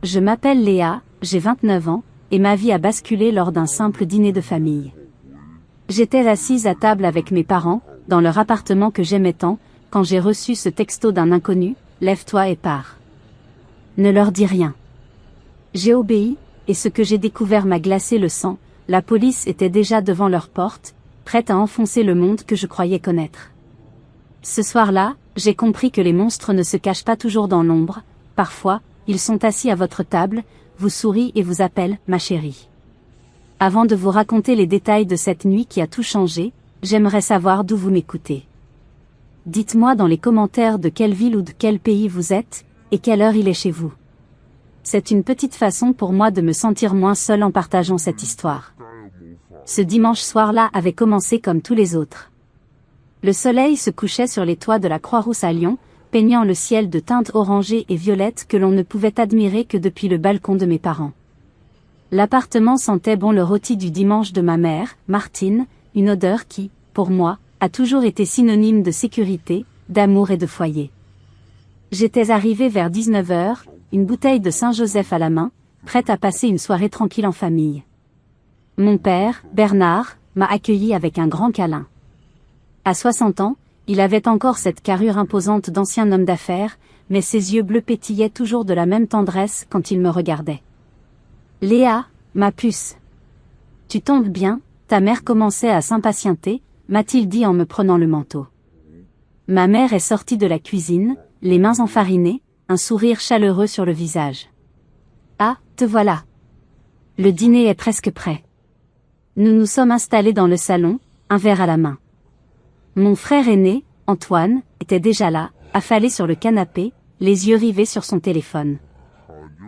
Je m'appelle Léa, j'ai 29 ans, et ma vie a basculé lors d'un simple dîner de famille. J'étais assise à table avec mes parents, dans leur appartement que j'aimais tant, quand j'ai reçu ce texto d'un inconnu, « Lève-toi et pars. Ne leur dis rien. » J'ai obéi, et ce que j'ai découvert m'a glacé le sang. La police était déjà devant leur porte, prête à enfoncer le monde que je croyais connaître. Ce soir-là, j'ai compris que les monstres ne se cachent pas toujours dans l'ombre. Parfois, ils sont assis à votre table, vous sourient et vous appellent « ma chérie ». Avant de vous raconter les détails de cette nuit qui a tout changé, j'aimerais savoir d'où vous m'écoutez. Dites-moi dans les commentaires de quelle ville ou de quel pays vous êtes, et quelle heure il est chez vous. C'est une petite façon pour moi de me sentir moins seule en partageant cette histoire. Ce dimanche soir-là avait commencé comme tous les autres. Le soleil se couchait sur les toits de la Croix-Rousse à Lyon, peignant le ciel de teintes orangées et violettes que l'on ne pouvait admirer que depuis le balcon de mes parents. L'appartement sentait bon le rôti du dimanche de ma mère, Martine, une odeur qui, pour moi, a toujours été synonyme de sécurité, d'amour et de foyer. J'étais arrivée vers 19h, une bouteille de Saint-Joseph à la main, prête à passer une soirée tranquille en famille. Mon père, Bernard, m'a accueilli avec un grand câlin. À 60 ans, il avait encore cette carrure imposante d'ancien homme d'affaires, mais ses yeux bleus pétillaient toujours de la même tendresse quand il me regardait. « Léa, ma puce. Tu tombes bien ?» Ta mère commençait à s'impatienter, m'a-t-il dit en me prenant le manteau. Ma mère est sortie de la cuisine, les mains enfarinées, un sourire chaleureux sur le visage. « Ah, te voilà. Le dîner est presque prêt. » Nous nous sommes installés dans le salon, un verre à la main. Mon frère aîné, Antoine, était déjà là, affalé sur le canapé, les yeux rivés sur son téléphone.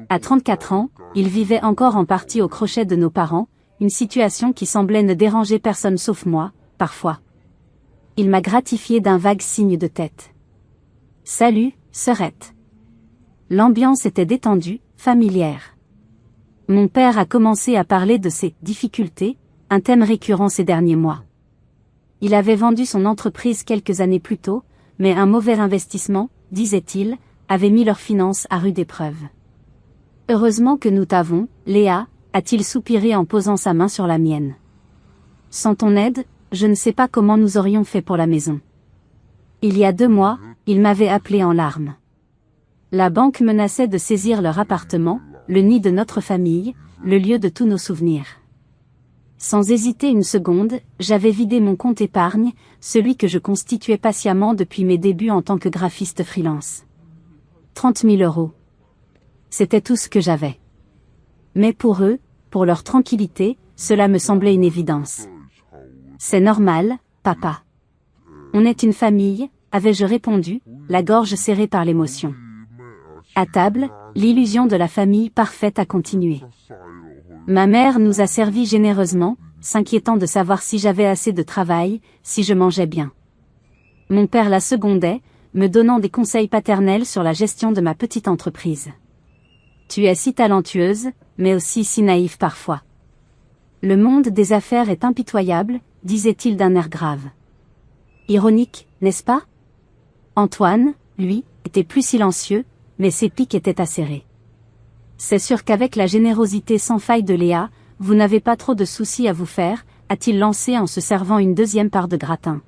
À 34 ans, il vivait encore en partie au crochet de nos parents, une situation qui semblait ne déranger personne sauf moi, parfois. Il m'a gratifié d'un vague signe de tête. « Salut, sœurette. » L'ambiance était détendue, familière. Mon père a commencé à parler de ses « difficultés », un thème récurrent ces derniers mois. Il avait vendu son entreprise quelques années plus tôt, mais un mauvais investissement, disait-il, avait mis leurs finances à rude épreuve. « Heureusement que nous t'avons, Léa », a-t-il soupiré en posant sa main sur la mienne. « Sans ton aide, je ne sais pas comment nous aurions fait pour la maison. » Il y a 2 mois, il m'avait appelé en larmes. La banque menaçait de saisir leur appartement, le nid de notre famille, le lieu de tous nos souvenirs. Sans hésiter une seconde, j'avais vidé mon compte épargne, celui que je constituais patiemment depuis mes débuts en tant que graphiste freelance. 30 000 €. C'était tout ce que j'avais. Mais pour eux, pour leur tranquillité, cela me semblait une évidence. « C'est normal, papa. On est une famille », avais-je répondu, la gorge serrée par l'émotion. À table, l'illusion de la famille parfaite a continué. Ma mère nous a servi généreusement, s'inquiétant de savoir si j'avais assez de travail, si je mangeais bien. Mon père la secondait, me donnant des conseils paternels sur la gestion de ma petite entreprise. « Tu es si talentueuse, mais aussi si naïve parfois. Le monde des affaires est impitoyable, » disait-il d'un air grave. Ironique, n'est-ce pas? Antoine, lui, était plus silencieux, mais ses pics étaient acérés. « C'est sûr qu'avec la générosité sans faille de Léa, vous n'avez pas trop de soucis à vous faire, » a-t-il lancé en se servant une 2e part de gratin.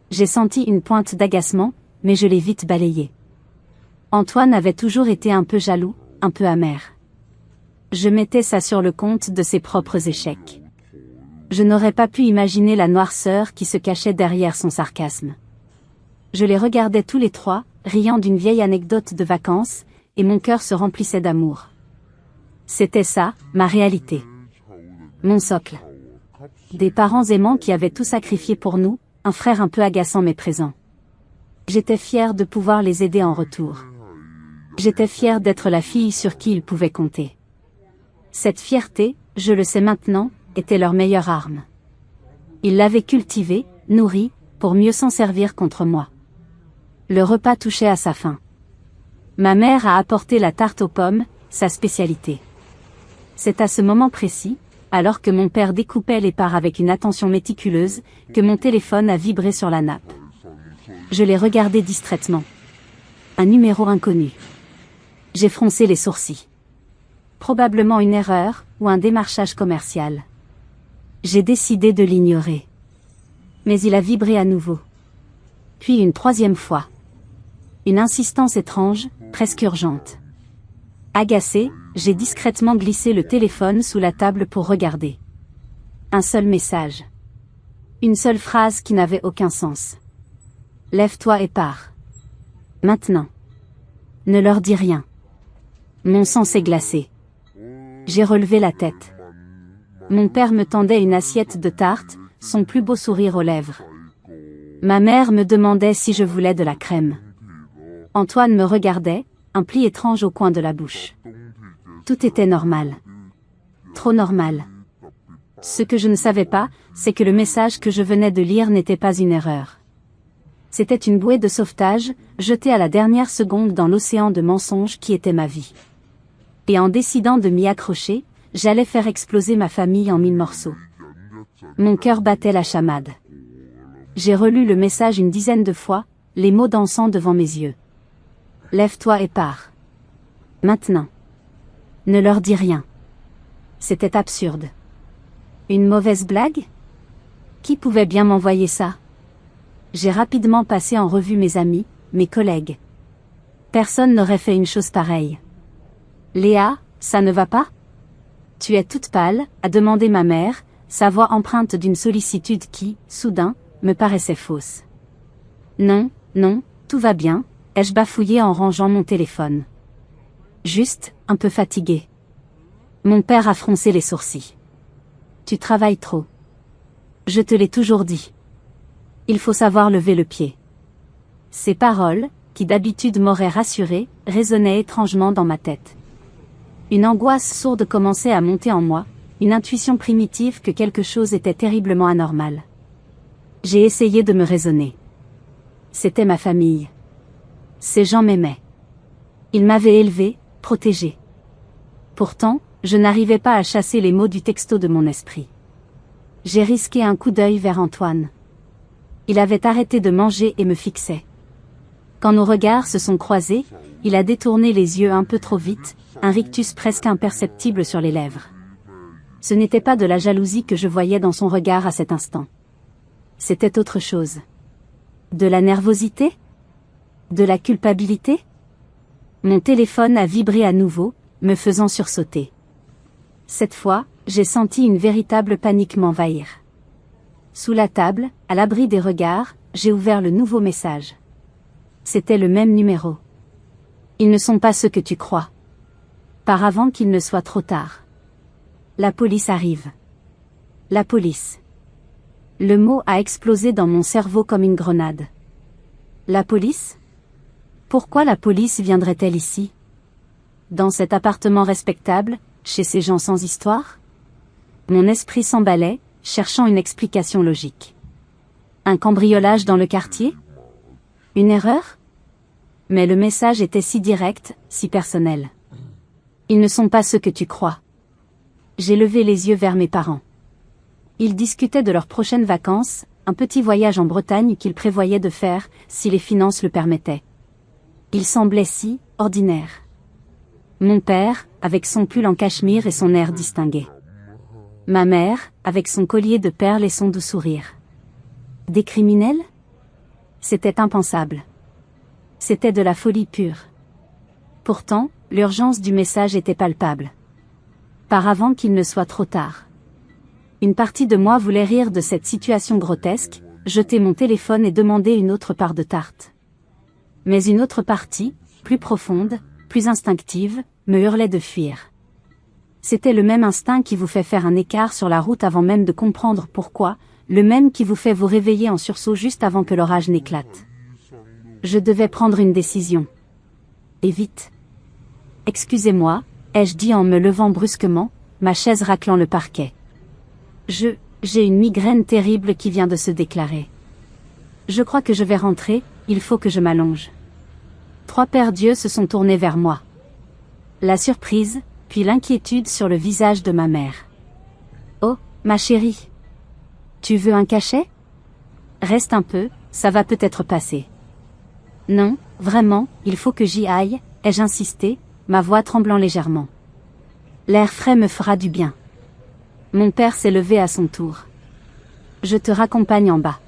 J'ai senti une pointe d'agacement, mais je l'ai vite balayée. Antoine avait toujours été un peu jaloux, un peu amer. Je mettais ça sur le compte de ses propres échecs. Je n'aurais pas pu imaginer la noirceur qui se cachait derrière son sarcasme. Je les regardais tous les 3, riant d'une vieille anecdote de vacances, et mon cœur se remplissait d'amour. C'était ça, ma réalité. Mon socle. Des parents aimants qui avaient tout sacrifié pour nous, un frère un peu agaçant mais présent. J'étais fière de pouvoir les aider en retour. J'étais fière d'être la fille sur qui ils pouvaient compter. Cette fierté, je le sais maintenant, était leur meilleure arme. Ils l'avaient cultivée, nourrie, pour mieux s'en servir contre moi. Le repas touchait à sa fin. Ma mère a apporté la tarte aux pommes, sa spécialité. C'est à ce moment précis, alors que mon père découpait les parts avec une attention méticuleuse, que mon téléphone a vibré sur la nappe. Je l'ai regardé distraitement. Un numéro inconnu. J'ai froncé les sourcils. Probablement une erreur, ou un démarchage commercial. J'ai décidé de l'ignorer. Mais il a vibré à nouveau. Puis une troisième fois. Une insistance étrange, presque urgente. Agacé, j'ai discrètement glissé le téléphone sous la table pour regarder. Un seul message. Une seule phrase qui n'avait aucun sens. Lève-toi et pars. Maintenant. Ne leur dis rien. Mon sang s'est glacé. J'ai relevé la tête. Mon père me tendait une assiette de tarte, son plus beau sourire aux lèvres. Ma mère me demandait si je voulais de la crème. Antoine me regardait, un pli étrange au coin de la bouche. Tout était normal. Trop normal. Ce que je ne savais pas, c'est que le message que je venais de lire n'était pas une erreur. C'était une bouée de sauvetage, jetée à la dernière seconde dans l'océan de mensonges qui était ma vie. Et en décidant de m'y accrocher, j'allais faire exploser ma famille en 1000 morceaux. Mon cœur battait la chamade. J'ai relu le message une dizaine de fois, les mots dansant devant mes yeux. Lève-toi et pars. Maintenant. Ne leur dis rien. C'était absurde. Une mauvaise blague? Qui pouvait bien m'envoyer ça? J'ai rapidement passé en revue mes amis, mes collègues. Personne n'aurait fait une chose pareille. Léa, ça ne va pas? Tu es toute pâle, a demandé ma mère, sa voix empreinte d'une sollicitude qui, soudain, me paraissait fausse. Non, non, tout va bien, ai-je bafouillé en rangeant mon téléphone. Juste, un peu fatigué. Mon père a froncé les sourcils. Tu travailles trop. Je te l'ai toujours dit. Il faut savoir lever le pied. Ces paroles, qui d'habitude m'auraient rassuré, résonnaient étrangement dans ma tête. Une angoisse sourde commençait à monter en moi, une intuition primitive que quelque chose était terriblement anormal. J'ai essayé de me raisonner. C'était ma famille. Ces gens m'aimaient. Ils m'avaient élevé, protégé. Pourtant, je n'arrivais pas à chasser les mots du texto de mon esprit. J'ai risqué un coup d'œil vers Antoine. Il avait arrêté de manger et me fixait. Quand nos regards se sont croisés, il a détourné les yeux un peu trop vite, un rictus presque imperceptible sur les lèvres. Ce n'était pas de la jalousie que je voyais dans son regard à cet instant. C'était autre chose. De la nervosité? De la culpabilité? Mon téléphone a vibré à nouveau, me faisant sursauter. Cette fois, j'ai senti une véritable panique m'envahir. Sous la table, à l'abri des regards, j'ai ouvert le nouveau message. C'était le même numéro. Ils ne sont pas ceux que tu crois. Pars avant qu'il ne soit trop tard. La police arrive. La police. Le mot a explosé dans mon cerveau comme une grenade. La police? Pourquoi la police viendrait-elle ici? Dans cet appartement respectable, chez ces gens sans histoire? Mon esprit s'emballait, cherchant une explication logique. Un cambriolage dans le quartier? Une erreur? Mais le message était si direct, si personnel. Ils ne sont pas ceux que tu crois. J'ai levé les yeux vers mes parents. Ils discutaient de leurs prochaines vacances, un petit voyage en Bretagne qu'ils prévoyaient de faire, si les finances le permettaient. Ils semblaient si ordinaires. Mon père, avec son pull en cachemire et son air distingué. Ma mère, avec son collier de perles et son doux sourire. Des criminels? C'était impensable. C'était de la folie pure. Pourtant, l'urgence du message était palpable. Pars avant qu'il ne soit trop tard. Une partie de moi voulait rire de cette situation grotesque, jeter mon téléphone et demander une autre part de tarte. Mais une autre partie, plus profonde, plus instinctive, me hurlait de fuir. C'était le même instinct qui vous fait faire un écart sur la route avant même de comprendre pourquoi, le même qui vous fait vous réveiller en sursaut juste avant que l'orage n'éclate. Je devais prendre une décision. Et vite. Excusez-moi, ai-je dit en me levant brusquement, ma chaise raclant le parquet. J'ai une migraine terrible qui vient de se déclarer. Je crois que je vais rentrer, il faut que je m'allonge. 3 paires d'yeux se sont tournés vers moi. La surprise, puis l'inquiétude sur le visage de ma mère. Oh, ma chérie. Tu veux un cachet? Reste un peu, ça va peut-être passer. Non, vraiment, il faut que j'y aille, ai-je insisté, ma voix tremblant légèrement. L'air frais me fera du bien. Mon père s'est levé à son tour. Je te raccompagne en bas.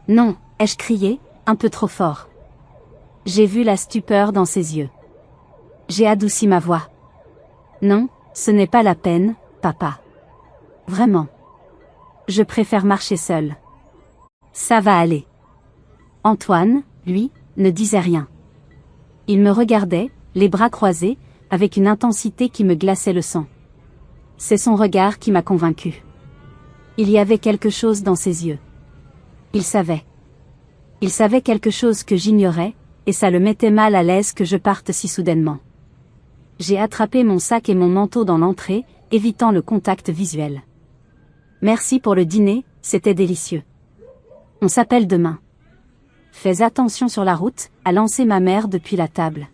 Non, ai-je crié, un peu trop fort. J'ai vu la stupeur dans ses yeux. J'ai adouci ma voix. Non, ce n'est pas la peine, papa. Vraiment. Je préfère marcher seul. Ça va aller. Antoine, lui, ne disait rien. Il me regardait, les bras croisés, avec une intensité qui me glaçait le sang. C'est son regard qui m'a convaincue. Il y avait quelque chose dans ses yeux. Il savait. Il savait quelque chose que j'ignorais, et ça le mettait mal à l'aise que je parte si soudainement. J'ai attrapé mon sac et mon manteau dans l'entrée, évitant le contact visuel. Merci pour le dîner, c'était délicieux. On s'appelle demain. Fais attention sur la route, a lancé ma mère depuis la table.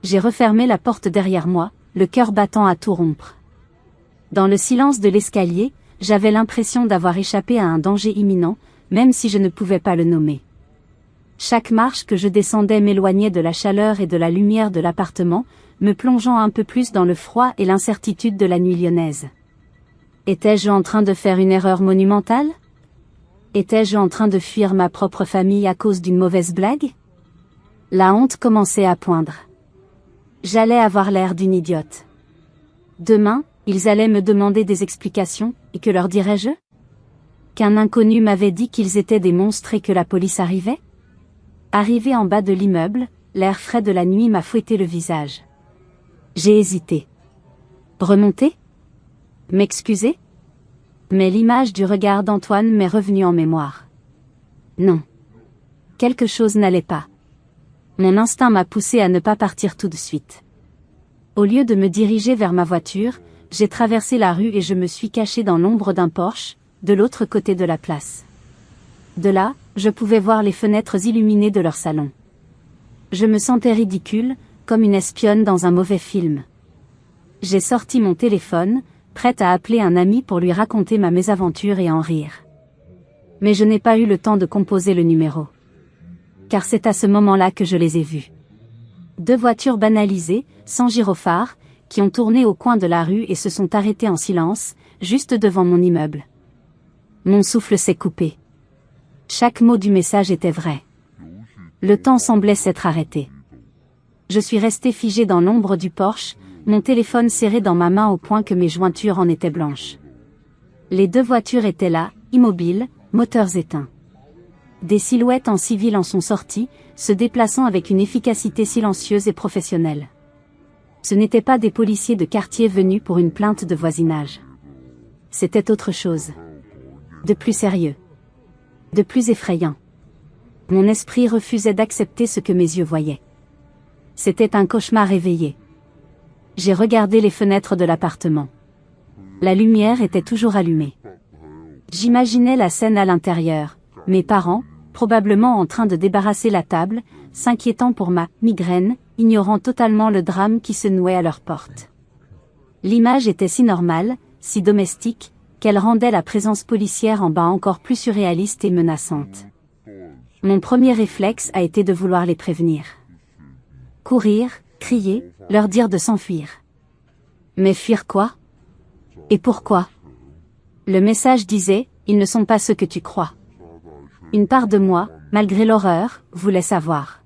J'ai refermé la porte derrière moi, le cœur battant à tout rompre. Dans le silence de l'escalier, j'avais l'impression d'avoir échappé à un danger imminent, même si je ne pouvais pas le nommer. Chaque marche que je descendais m'éloignait de la chaleur et de la lumière de l'appartement, me plongeant un peu plus dans le froid et l'incertitude de la nuit lyonnaise. Étais-je en train de faire une erreur monumentale ? Étais-je en train de fuir ma propre famille à cause d'une mauvaise blague ? La honte commençait à poindre. J'allais avoir l'air d'une idiote. Demain, ils allaient me demander des explications, et que leur dirais-je ? Qu'un inconnu m'avait dit qu'ils étaient des monstres et que la police arrivait ? Arrivé en bas de l'immeuble, l'air frais de la nuit m'a fouetté le visage. J'ai hésité. Remonter ? M'excuser ? Mais l'image du regard d'Antoine m'est revenue en mémoire. Non. Quelque chose n'allait pas. Mon instinct m'a poussé à ne pas partir tout de suite. Au lieu de me diriger vers ma voiture, j'ai traversé la rue et je me suis caché dans l'ombre d'un Porsche, de l'autre côté de la place. De là, je pouvais voir les fenêtres illuminées de leur salon. Je me sentais ridicule, comme une espionne dans un mauvais film. J'ai sorti mon téléphone, prête à appeler un ami pour lui raconter ma mésaventure et en rire. Mais je n'ai pas eu le temps de composer le numéro. Car c'est à ce moment-là que je les ai vus. 2 voitures banalisées, sans gyrophare, qui ont tourné au coin de la rue et se sont arrêtées en silence, juste devant mon immeuble. Mon souffle s'est coupé. Chaque mot du message était vrai. Le temps semblait s'être arrêté. Je suis resté figé dans l'ombre du Porsche, mon téléphone serré dans ma main au point que mes jointures en étaient blanches. Les 2 voitures étaient là, immobiles, moteurs éteints. Des silhouettes en civil en sont sorties, se déplaçant avec une efficacité silencieuse et professionnelle. Ce n'étaient pas des policiers de quartier venus pour une plainte de voisinage. C'était autre chose. De plus sérieux. De plus effrayant. Mon esprit refusait d'accepter ce que mes yeux voyaient. C'était un cauchemar éveillé. J'ai regardé les fenêtres de l'appartement. La lumière était toujours allumée. J'imaginais la scène à l'intérieur, mes parents, probablement en train de débarrasser la table, s'inquiétant pour ma migraine, ignorant totalement le drame qui se nouait à leur porte. L'image était si normale, si domestique, qu'elle rendait la présence policière en bas encore plus surréaliste et menaçante. Mon premier réflexe a été de vouloir les prévenir. Courir, crier, leur dire de s'enfuir. Mais fuir quoi ? Et pourquoi ? Le message disait, ils ne sont pas ceux que tu crois. Une part de moi, malgré l'horreur, voulait savoir.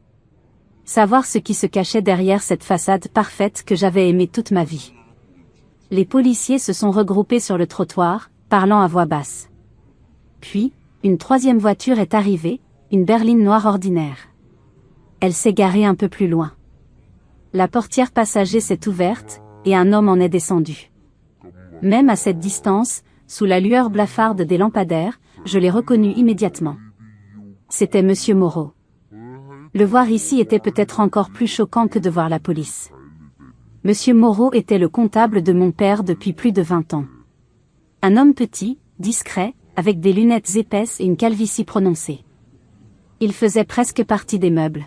Savoir ce qui se cachait derrière cette façade parfaite que j'avais aimée toute ma vie. Les policiers se sont regroupés sur le trottoir, parlant à voix basse. Puis, une 3e voiture est arrivée, une berline noire ordinaire. Elle s'est garée un peu plus loin. La portière passager s'est ouverte, et un homme en est descendu. Même à cette distance, sous la lueur blafarde des lampadaires, je l'ai reconnu immédiatement. C'était Monsieur Moreau. Le voir ici était peut-être encore plus choquant que de voir la police. Monsieur Moreau était le comptable de mon père depuis plus de 20 ans. Un homme petit, discret, avec des lunettes épaisses et une calvitie prononcée. Il faisait presque partie des meubles.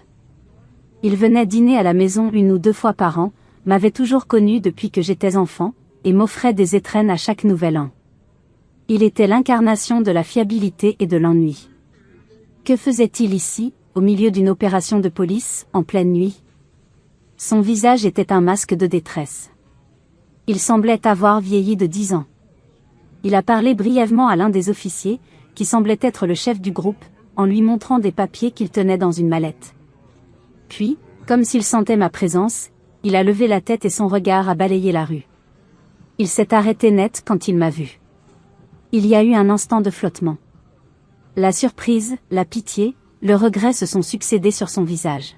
Il venait dîner à la maison 1 ou 2 fois par an, m'avait toujours connu depuis que j'étais enfant, et m'offrait des étrennes à chaque nouvel an. Il était l'incarnation de la fiabilité et de l'ennui. Que faisait-il ici, au milieu d'une opération de police, en pleine nuit ? Son visage était un masque de détresse. Il semblait avoir vieilli de 10 ans. Il a parlé brièvement à l'un des officiers, qui semblait être le chef du groupe, en lui montrant des papiers qu'il tenait dans une mallette. Puis, comme s'il sentait ma présence, il a levé la tête et son regard a balayé la rue. Il s'est arrêté net quand il m'a vu. Il y a eu un instant de flottement. La surprise, la pitié, le regret se sont succédés sur son visage.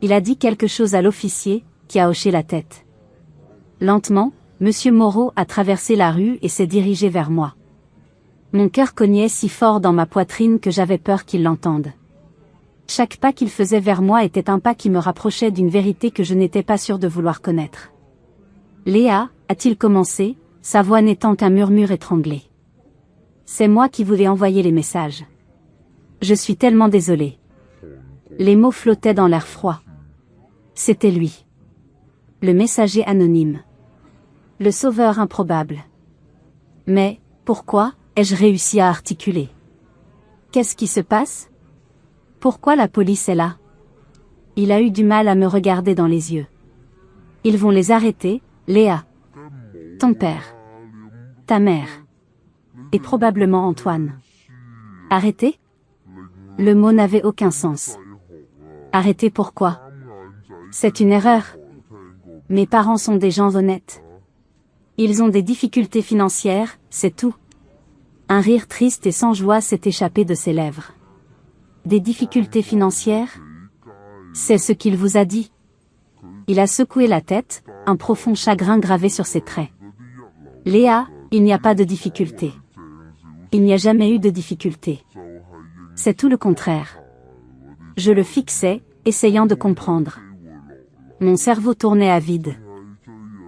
Il a dit quelque chose à l'officier, qui a hoché la tête. Lentement, Monsieur Moreau a traversé la rue et s'est dirigé vers moi. Mon cœur cognait si fort dans ma poitrine que j'avais peur qu'il l'entende. Chaque pas qu'il faisait vers moi était un pas qui me rapprochait d'une vérité que je n'étais pas sûre de vouloir connaître. Léa, a-t-il commencé, sa voix n'étant qu'un murmure étranglé. C'est moi qui voulais envoyer les messages. Je suis tellement désolée. Les mots flottaient dans l'air froid. C'était lui. Le messager anonyme. Le sauveur improbable. Mais, pourquoi, ai-je réussi à articuler? Qu'est-ce qui se passe? Pourquoi la police est là? Il a eu du mal à me regarder dans les yeux. Ils vont les arrêter, Léa. Ton père. Ta mère. Et probablement Antoine. Arrêter? Le mot n'avait aucun sens. Arrêter pourquoi? C'est une erreur. Mes parents sont des gens honnêtes. Ils ont des difficultés financières, c'est tout. Un rire triste et sans joie s'est échappé de ses lèvres. Des difficultés financières? C'est ce qu'il vous a dit. Il a secoué la tête, un profond chagrin gravé sur ses traits. Léa, il n'y a pas de difficulté. Il n'y a jamais eu de difficulté. C'est tout le contraire. Je le fixais, essayant de comprendre. Mon cerveau tournait à vide.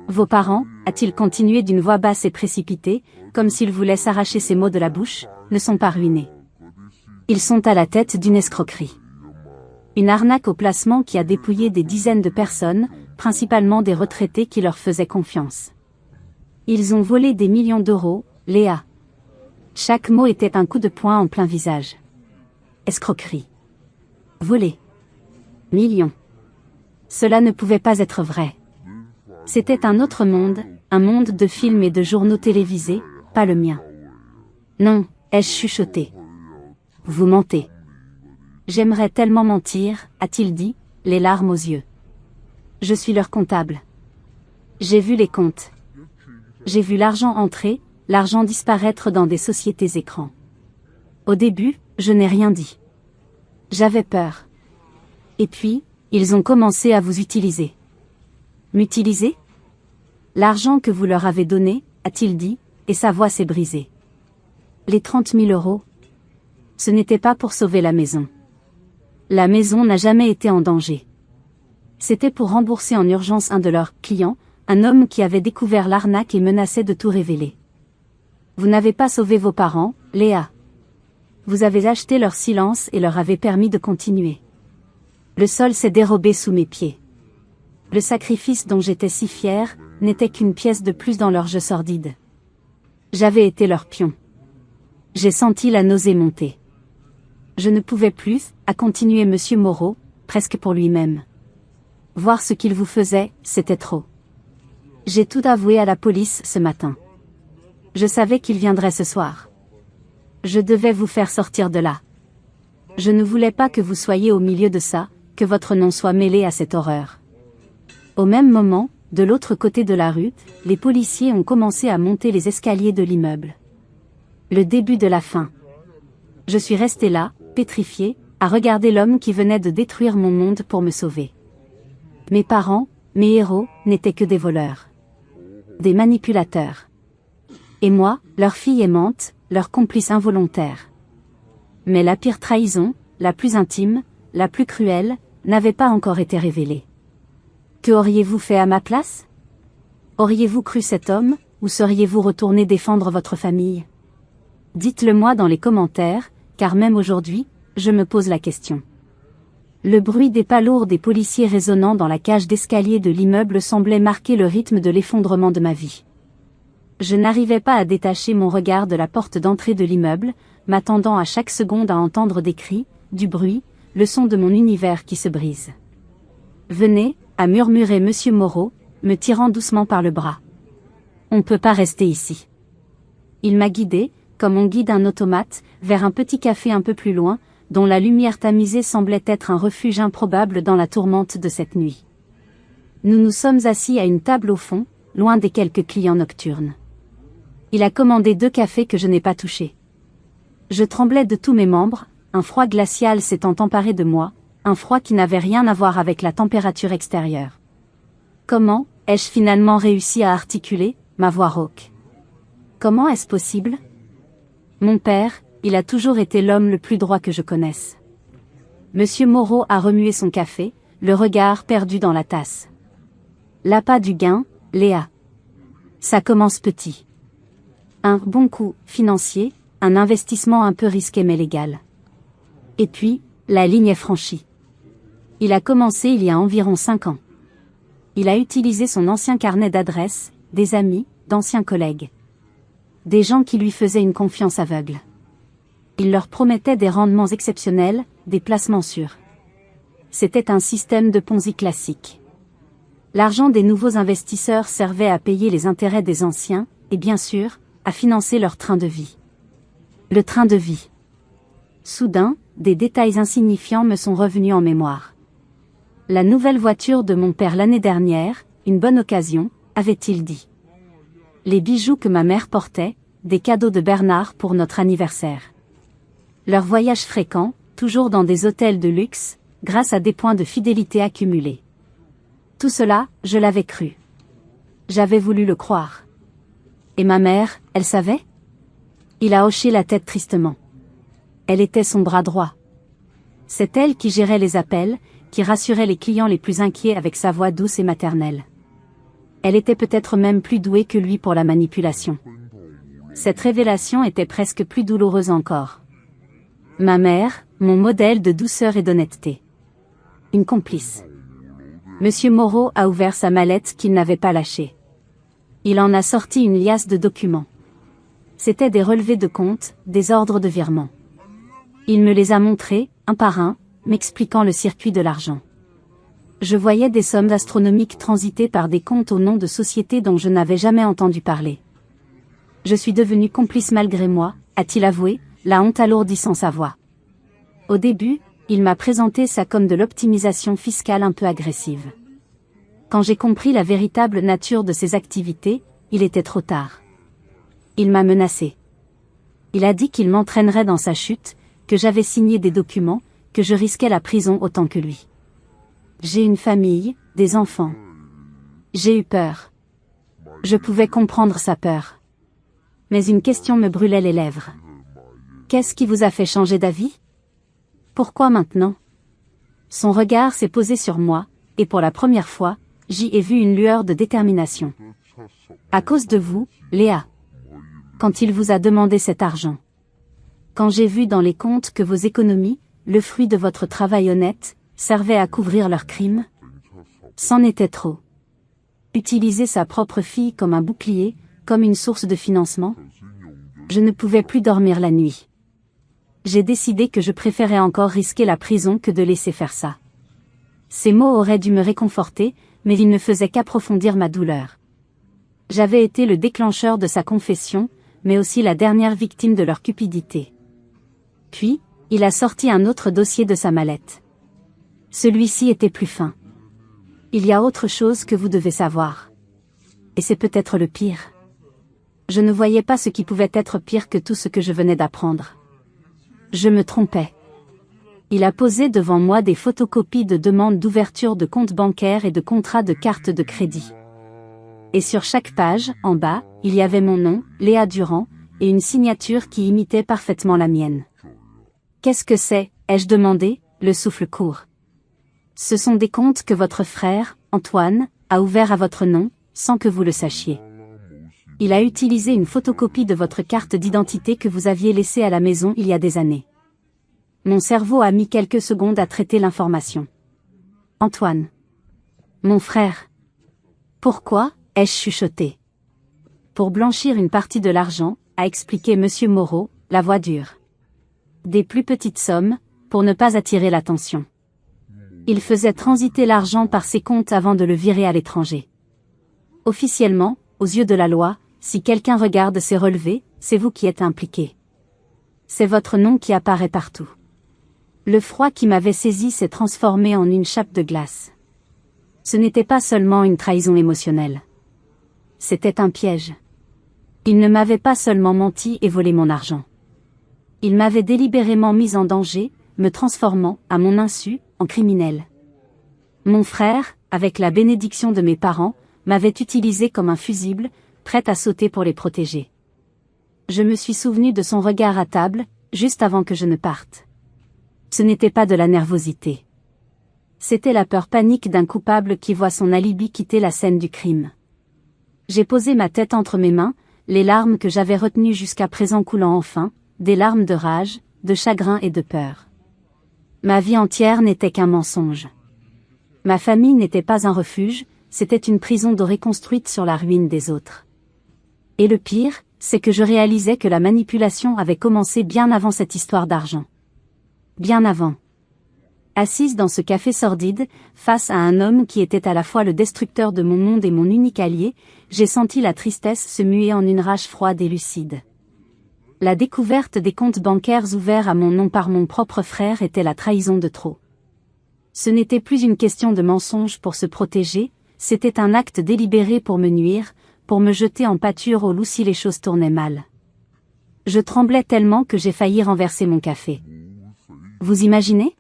Vos parents, a-t-il continué d'une voix basse et précipitée, comme s'il voulait s'arracher ses mots de la bouche, ne sont pas ruinés. Ils sont à la tête d'une escroquerie. Une arnaque au placement qui a dépouillé des dizaines de personnes, principalement des retraités qui leur faisaient confiance. Ils ont volé des millions d'euros, Léa. Chaque mot était un coup de poing en plein visage. Escroquerie. Voler. Millions. Cela ne pouvait pas être vrai. C'était un autre monde, un monde de films et de journaux télévisés, pas le mien. Non, ai-je chuchoté. Vous mentez. J'aimerais tellement mentir, a-t-il dit, les larmes aux yeux. Je suis leur comptable. J'ai vu les comptes. J'ai vu l'argent entrer, l'argent disparaître dans des sociétés écrans. Au début, je n'ai rien dit. J'avais peur. Et puis, ils ont commencé à vous utiliser. M'utiliser? L'argent que vous leur avez donné, a-t-il dit, et sa voix s'est brisée. Les 30 000 euros. Ce n'était pas pour sauver la maison. La maison n'a jamais été en danger. C'était pour rembourser en urgence un de leurs clients, un homme qui avait découvert l'arnaque et menaçait de tout révéler. Vous n'avez pas sauvé vos parents, Léa. Vous avez acheté leur silence et leur avez permis de continuer. Le sol s'est dérobé sous mes pieds. Le sacrifice dont j'étais si fière, n'était qu'une pièce de plus dans leur jeu sordide. J'avais été leur pion. J'ai senti la nausée monter. Je ne pouvais plus, a continué Monsieur Moreau, presque pour lui-même. Voir ce qu'il vous faisait, c'était trop. J'ai tout avoué à la police ce matin. Je savais qu'il viendrait ce soir. Je devais vous faire sortir de là. Je ne voulais pas que vous soyez au milieu de ça, que votre nom soit mêlé à cette horreur. Au même moment, de l'autre côté de la rue, les policiers ont commencé à monter les escaliers de l'immeuble. Le début de la fin. Je suis resté là, pétrifié, à regarder l'homme qui venait de détruire mon monde pour me sauver. Mes parents, mes héros, n'étaient que des voleurs. Des manipulateurs. Et moi, leur fille aimante, leur complice involontaire. Mais la pire trahison, la plus intime, la plus cruelle, n'avait pas encore été révélée. Que auriez-vous fait à ma place? Auriez-vous cru cet homme, ou seriez-vous retourné défendre votre famille? Dites-le moi dans les commentaires, car même aujourd'hui, je me pose la question. Le bruit des pas lourds des policiers résonnant dans la cage d'escalier de l'immeuble semblait marquer le rythme de l'effondrement de ma vie. Je n'arrivais pas à détacher mon regard de la porte d'entrée de l'immeuble, m'attendant à chaque seconde à entendre des cris, du bruit, le son de mon univers qui se brise. Venez, a murmuré Monsieur Moreau, me tirant doucement par le bras. On ne peut pas rester ici. Il m'a guidé, comme on guide un automate, vers un petit café un peu plus loin, dont la lumière tamisée semblait être un refuge improbable dans la tourmente de cette nuit. Nous nous sommes assis à une table au fond, loin des quelques clients nocturnes. Il a commandé 2 cafés que je n'ai pas touchés. Je tremblais de tous mes membres, un froid glacial s'étant emparé de moi, un froid qui n'avait rien à voir avec la température extérieure. Comment ai-je finalement réussi à articuler ma voix rauque? Comment est-ce possible? Mon père, il a toujours été l'homme le plus droit que je connaisse. Monsieur Moreau a remué son café, le regard perdu dans la tasse. L'appât du gain, Léa. Ça commence petit. Un bon coup financier, un investissement un peu risqué mais légal. Et puis, la ligne est franchie. Il a commencé il y a environ 5 ans. Il a utilisé son ancien carnet d'adresses, des amis, d'anciens collègues. Des gens qui lui faisaient une confiance aveugle. Il leur promettait des rendements exceptionnels, des placements sûrs. C'était un système de Ponzi classique. L'argent des nouveaux investisseurs servait à payer les intérêts des anciens, et bien sûr, à financer leur train de vie. Le train de vie. Soudain, des détails insignifiants me sont revenus en mémoire. La nouvelle voiture de mon père l'année dernière, une bonne occasion, avait-il dit. Les bijoux que ma mère portait, des cadeaux de Bernard pour notre anniversaire. Leurs voyages fréquents, toujours dans des hôtels de luxe, grâce à des points de fidélité accumulés. Tout cela, je l'avais cru. J'avais voulu le croire. Et ma mère, elle savait? Il a hoché la tête tristement. Elle était son bras droit. C'est elle qui gérait les appels, qui rassurait les clients les plus inquiets avec sa voix douce et maternelle. Elle était peut-être même plus douée que lui pour la manipulation. Cette révélation était presque plus douloureuse encore. Ma mère, mon modèle de douceur et d'honnêteté. Une complice. Monsieur Moreau a ouvert sa mallette qu'il n'avait pas lâchée. Il en a sorti une liasse de documents. C'étaient des relevés de compte, des ordres de virement. Il me les a montrés, un par un, m'expliquant le circuit de l'argent. Je voyais des sommes astronomiques transiter par des comptes au nom de sociétés dont je n'avais jamais entendu parler. Je suis devenu complice malgré moi, a-t-il avoué, la honte alourdissant sa voix. Au début, il m'a présenté ça comme de l'optimisation fiscale un peu agressive. Quand j'ai compris la véritable nature de ses activités, il était trop tard. Il m'a menacé. Il a dit qu'il m'entraînerait dans sa chute, que j'avais signé des documents, que je risquais la prison autant que lui. J'ai une famille, des enfants. J'ai eu peur. Je pouvais comprendre sa peur. Mais une question me brûlait les lèvres. Qu'est-ce qui vous a fait changer d'avis? Pourquoi maintenant? Son regard s'est posé sur moi, et pour la première fois, j'y ai vu une lueur de détermination. À cause de vous, Léa. Quand il vous a demandé cet argent. Quand j'ai vu dans les comptes que vos économies, le fruit de votre travail honnête, servaient à couvrir leurs crimes. C'en était trop. Utiliser sa propre fille comme un bouclier, comme une source de financement. Je ne pouvais plus dormir la nuit. J'ai décidé que je préférais encore risquer la prison que de laisser faire ça. Ces mots auraient dû me réconforter, mais ils ne faisaient qu'approfondir ma douleur. J'avais été le déclencheur de sa confession, mais aussi la dernière victime de leur cupidité. Puis, il a sorti un autre dossier de sa mallette. Celui-ci était plus fin. Il y a autre chose que vous devez savoir. Et c'est peut-être le pire. Je ne voyais pas ce qui pouvait être pire que tout ce que je venais d'apprendre. Je me trompais. Il a posé devant moi des photocopies de demandes d'ouverture de comptes bancaires et de contrats de carte de crédit. Et sur chaque page, en bas, il y avait mon nom, Léa Durand, et une signature qui imitait parfaitement la mienne. Qu'est-ce que c'est, ai-je demandé, le souffle court. Ce sont des comptes que votre frère, Antoine, a ouverts à votre nom, sans que vous le sachiez. Il a utilisé une photocopie de votre carte d'identité que vous aviez laissée à la maison il y a des années. Mon cerveau a mis quelques secondes à traiter l'information. Antoine. Mon frère. Pourquoi, ai-je chuchoté. Pour blanchir une partie de l'argent, a expliqué Monsieur Moreau, la voix dure. Des plus petites sommes, pour ne pas attirer l'attention. Il faisait transiter l'argent par ses comptes avant de le virer à l'étranger. Officiellement, aux yeux de la loi, si quelqu'un regarde ces relevés, c'est vous qui êtes impliqué. C'est votre nom qui apparaît partout. Le froid qui m'avait saisi s'est transformé en une chape de glace. Ce n'était pas seulement une trahison émotionnelle. C'était un piège. Il ne m'avait pas seulement menti et volé mon argent. Il m'avait délibérément mis en danger, me transformant, à mon insu, en criminel. Mon frère, avec la bénédiction de mes parents, m'avait utilisé comme un fusible, prêt à sauter pour les protéger. Je me suis souvenu de son regard à table, juste avant que je ne parte. Ce n'était pas de la nervosité. C'était la peur panique d'un coupable qui voit son alibi quitter la scène du crime. J'ai posé ma tête entre mes mains, les larmes que j'avais retenues jusqu'à présent coulant enfin, des larmes de rage, de chagrin et de peur. Ma vie entière n'était qu'un mensonge. Ma famille n'était pas un refuge, c'était une prison dorée construite sur la ruine des autres. Et le pire, c'est que je réalisais que la manipulation avait commencé bien avant cette histoire d'argent. Bien avant. Assise dans ce café sordide, face à un homme qui était à la fois le destructeur de mon monde et mon unique allié, j'ai senti la tristesse se muer en une rage froide et lucide. La découverte des comptes bancaires ouverts à mon nom par mon propre frère était la trahison de trop. Ce n'était plus une question de mensonge pour se protéger, c'était un acte délibéré pour me nuire, pour me jeter en pâture au loup si les choses tournaient mal. Je tremblais tellement que j'ai failli renverser mon café. Vous imaginez ?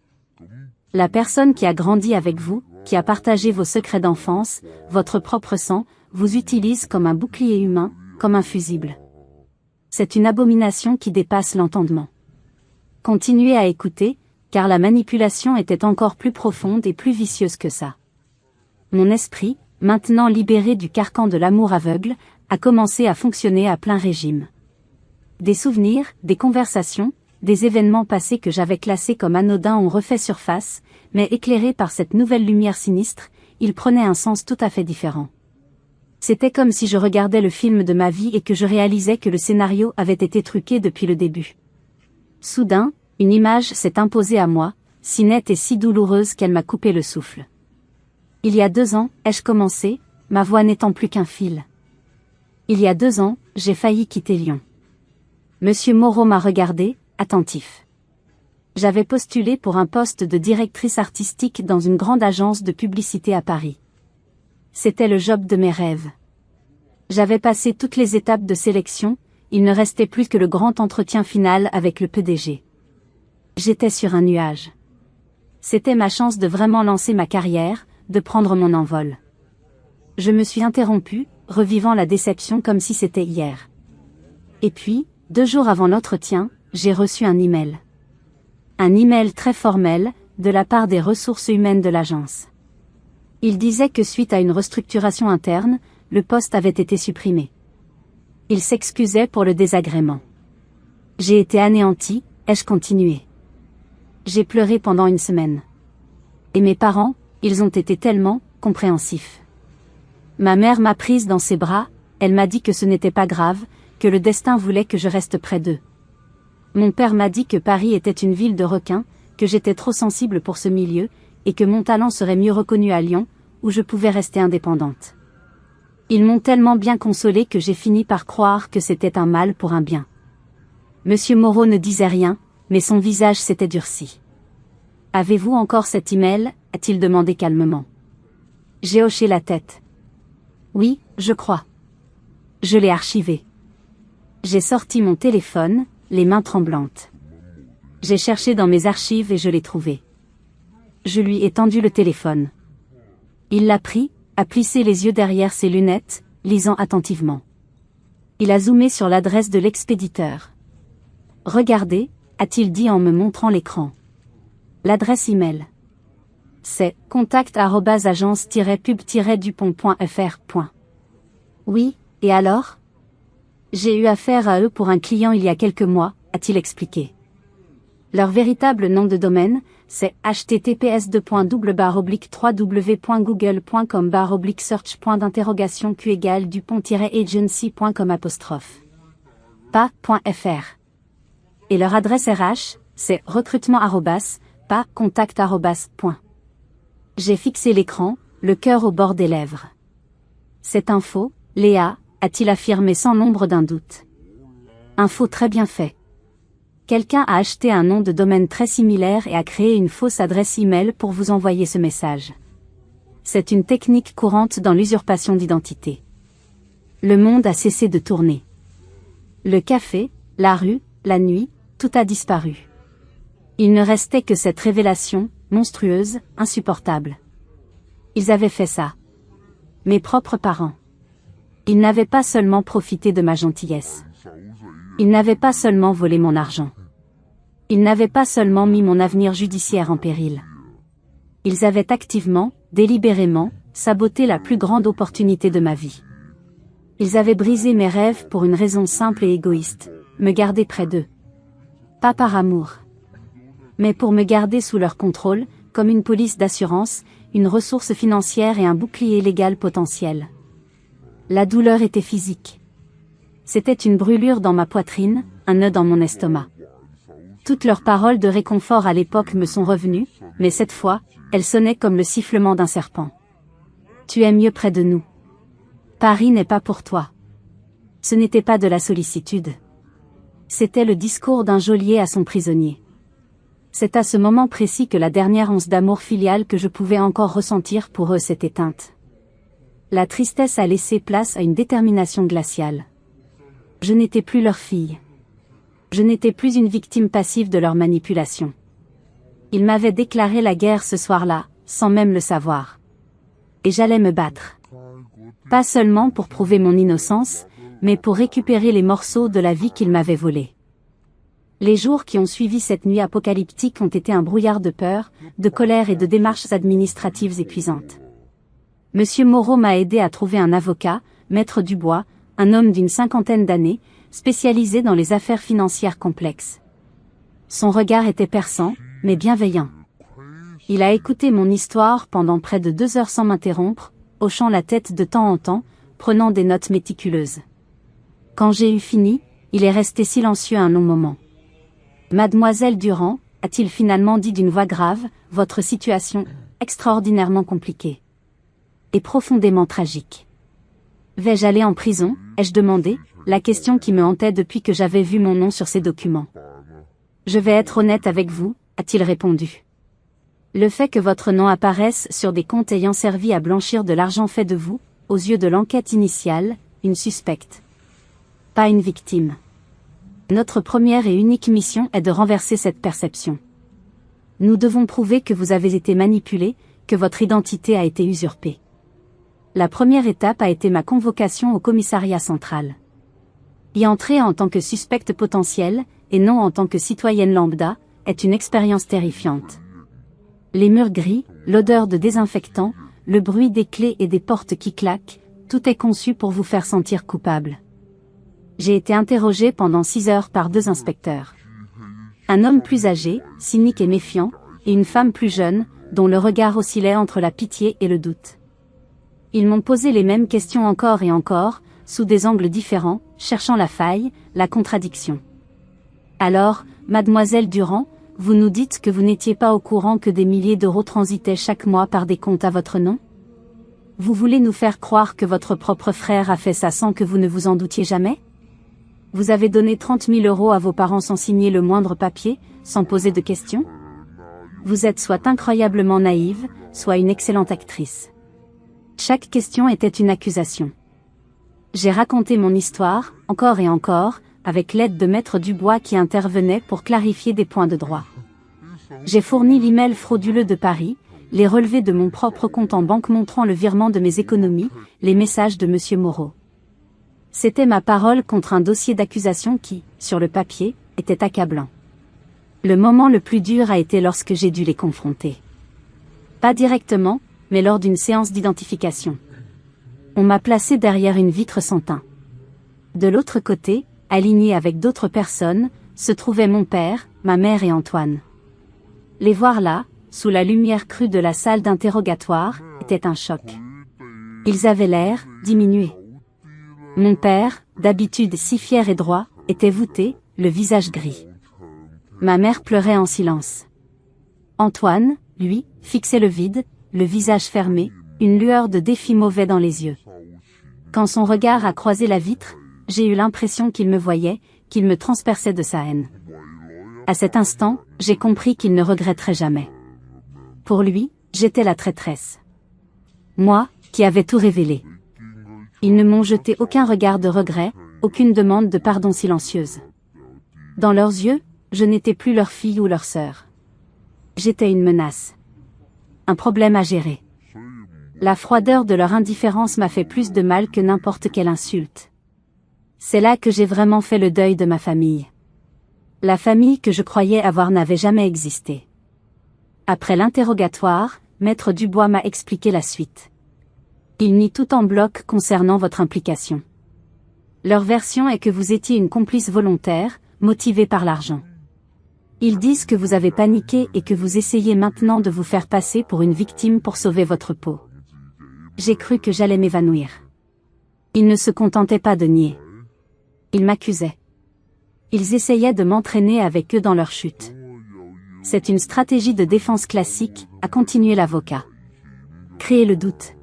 La personne qui a grandi avec vous, qui a partagé vos secrets d'enfance, votre propre sang, vous utilise comme un bouclier humain, comme un fusible. C'est une abomination qui dépasse l'entendement. Continuez à écouter, car la manipulation était encore plus profonde et plus vicieuse que ça. Mon esprit, maintenant libéré du carcan de l'amour aveugle, a commencé à fonctionner à plein régime. Des souvenirs, des conversations, des événements passés que j'avais classés comme anodins ont refait surface, mais éclairés par cette nouvelle lumière sinistre, ils prenaient un sens tout à fait différent. C'était comme si je regardais le film de ma vie et que je réalisais que le scénario avait été truqué depuis le début. Soudain, une image s'est imposée à moi, si nette et si douloureuse qu'elle m'a coupé le souffle. Il y a 2 ans, ai-je commencé, ma voix n'étant plus qu'un fil. Il y a 2 ans, j'ai failli quitter Lyon. Monsieur Moreau m'a regardé, attentif. J'avais postulé pour un poste de directrice artistique dans une grande agence de publicité à Paris. C'était le job de mes rêves. J'avais passé toutes les étapes de sélection, il ne restait plus que le grand entretien final avec le PDG. J'étais sur un nuage. C'était ma chance de vraiment lancer ma carrière, de prendre mon envol. Je me suis interrompue, revivant la déception comme si c'était hier. Et puis, 2 jours avant l'entretien, j'ai reçu un email. Un email très formel, de la part des ressources humaines de l'agence. Il disait que suite à une restructuration interne, le poste avait été supprimé. Il s'excusait pour le désagrément. J'ai été anéantie, ai-je continué. J'ai pleuré pendant 1 semaine. Et mes parents, ils ont été tellement compréhensifs. Ma mère m'a prise dans ses bras, elle m'a dit que ce n'était pas grave, que le destin voulait que je reste près d'eux. Mon père m'a dit que Paris était une ville de requins, que j'étais trop sensible pour ce milieu, et que mon talent serait mieux reconnu à Lyon, où je pouvais rester indépendante. Ils m'ont tellement bien consolée que j'ai fini par croire que c'était un mal pour un bien. Monsieur Moreau ne disait rien, mais son visage s'était durci. « Avez-vous encore cet email ?» a-t-il demandé calmement. J'ai hoché la tête. « Oui, je crois. » Je l'ai archivé. J'ai sorti mon téléphone, les mains tremblantes. J'ai cherché dans mes archives et je l'ai trouvé. Je lui ai tendu le téléphone. Il l'a pris, a plissé les yeux derrière ses lunettes, lisant attentivement. Il a zoomé sur l'adresse de l'expéditeur. « Regardez », a-t-il dit en me montrant l'écran. L'adresse email. C'est contact@agence-pub-dupont.fr. Oui, et alors ? J'ai eu affaire à eux pour un client il y a quelques mois, a-t-il expliqué. Leur véritable nom de domaine, c'est https://www.google.com/search. Dupont-agency.com. Pas.fr. Et leur adresse RH, c'est recrutement@, pas contact@. J'ai fixé l'écran, le cœur au bord des lèvres. Cette info, Léa, a-t-il affirmé sans l'ombre d'un doute. Info très bien fait. Quelqu'un a acheté un nom de domaine très similaire et a créé une fausse adresse e-mail pour vous envoyer ce message. C'est une technique courante dans l'usurpation d'identité. Le monde a cessé de tourner. Le café, la rue, la nuit, tout a disparu. Il ne restait que cette révélation, monstrueuse, insupportable. Ils avaient fait ça. Mes propres parents. Ils n'avaient pas seulement profité de ma gentillesse. Ils n'avaient pas seulement volé mon argent. Ils n'avaient pas seulement mis mon avenir judiciaire en péril. Ils avaient activement, délibérément, saboté la plus grande opportunité de ma vie. Ils avaient brisé mes rêves pour une raison simple et égoïste, me garder près d'eux. Pas par amour. Mais pour me garder sous leur contrôle, comme une police d'assurance, une ressource financière et un bouclier légal potentiel. La douleur était physique. C'était une brûlure dans ma poitrine, un nœud dans mon estomac. Toutes leurs paroles de réconfort à l'époque me sont revenues, mais cette fois, elles sonnaient comme le sifflement d'un serpent. Tu es mieux près de nous. Paris n'est pas pour toi. Ce n'était pas de la sollicitude. C'était le discours d'un geôlier à son prisonnier. C'est à ce moment précis que la dernière once d'amour filial que je pouvais encore ressentir pour eux s'est éteinte. La tristesse a laissé place à une détermination glaciale. Je n'étais plus leur fille. Je n'étais plus une victime passive de leur manipulation. Ils m'avaient déclaré la guerre ce soir-là, sans même le savoir. Et j'allais me battre. Pas seulement pour prouver mon innocence, mais pour récupérer les morceaux de la vie qu'ils m'avaient volés. Les jours qui ont suivi cette nuit apocalyptique ont été un brouillard de peur, de colère et de démarches administratives épuisantes. Monsieur Moreau m'a aidé à trouver un avocat, Maître Dubois, un homme d'une 50aine d'années, spécialisé dans les affaires financières complexes. Son regard était perçant, mais bienveillant. Il a écouté mon histoire pendant près de 2 heures sans m'interrompre, hochant la tête de temps en temps, prenant des notes méticuleuses. Quand j'ai eu fini, il est resté silencieux un long moment. Mademoiselle Durand, a-t-il finalement dit d'une voix grave, votre situation, extraordinairement compliquée. Et profondément tragique. Vais-je aller en prison, ai-je demandé, la question qui me hantait depuis que j'avais vu mon nom sur ces documents. Je vais être honnête avec vous, a-t-il répondu. Le fait que votre nom apparaisse sur des comptes ayant servi à blanchir de l'argent fait de vous, aux yeux de l'enquête initiale, une suspecte. Pas une victime. Notre première et unique mission est de renverser cette perception. Nous devons prouver que vous avez été manipulé, que votre identité a été usurpée. La première étape a été ma convocation au commissariat central. Y entrer en tant que suspecte potentielle, et non en tant que citoyenne lambda, est une expérience terrifiante. Les murs gris, l'odeur de désinfectant, le bruit des clés et des portes qui claquent, tout est conçu pour vous faire sentir coupable. J'ai été interrogé pendant 6 heures par 2 inspecteurs. Un homme plus âgé, cynique et méfiant, et une femme plus jeune, dont le regard oscillait entre la pitié et le doute. Ils m'ont posé les mêmes questions encore et encore, sous des angles différents, cherchant la faille, la contradiction. Alors, mademoiselle Durand, vous nous dites que vous n'étiez pas au courant que des milliers d'euros transitaient chaque mois par des comptes à votre nom? Vous voulez nous faire croire que votre propre frère a fait ça sans que vous ne vous en doutiez jamais? Vous avez donné 30 000 euros à vos parents sans signer le moindre papier, sans poser de questions? Vous êtes soit incroyablement naïve, soit une excellente actrice. Chaque question était une accusation. J'ai raconté mon histoire, encore et encore, avec l'aide de Maître Dubois qui intervenait pour clarifier des points de droit. J'ai fourni l'email frauduleux de Paris, les relevés de mon propre compte en banque montrant le virement de mes économies, les messages de Monsieur Moreau. C'était ma parole contre un dossier d'accusation qui, sur le papier, était accablant. Le moment le plus dur a été lorsque j'ai dû les confronter. Pas directement, mais lors d'une séance d'identification. On m'a placé derrière une vitre sans teint. De l'autre côté, aligné avec d'autres personnes, se trouvaient mon père, ma mère et Antoine. Les voir là, sous la lumière crue de la salle d'interrogatoire, était un choc. Ils avaient l'air diminué. Mon père, d'habitude si fier et droit, était voûté, le visage gris. Ma mère pleurait en silence. Antoine, lui, fixait le vide, le visage fermé, une lueur de défi mauvais dans les yeux. Quand son regard a croisé la vitre, j'ai eu l'impression qu'il me voyait, qu'il me transperçait de sa haine. À cet instant, j'ai compris qu'il ne regretterait jamais. Pour lui, j'étais la traîtresse. Moi, qui avais tout révélé. Ils ne m'ont jeté aucun regard de regret, aucune demande de pardon silencieuse. Dans leurs yeux, je n'étais plus leur fille ou leur sœur. J'étais une menace. Un problème à gérer. La froideur de leur indifférence m'a fait plus de mal que n'importe quelle insulte. C'est là que j'ai vraiment fait le deuil de ma famille. La famille que je croyais avoir n'avait jamais existé. Après l'interrogatoire, Maître Dubois m'a expliqué la suite. Il nie tout en bloc concernant votre implication. Leur version est que vous étiez une complice volontaire, motivée par l'argent. Ils disent que vous avez paniqué et que vous essayez maintenant de vous faire passer pour une victime pour sauver votre peau. J'ai cru que j'allais m'évanouir. Ils ne se contentaient pas de nier. Ils m'accusaient. Ils essayaient de m'entraîner avec eux dans leur chute. C'est une stratégie de défense classique, a continué l'avocat. Créer le doute.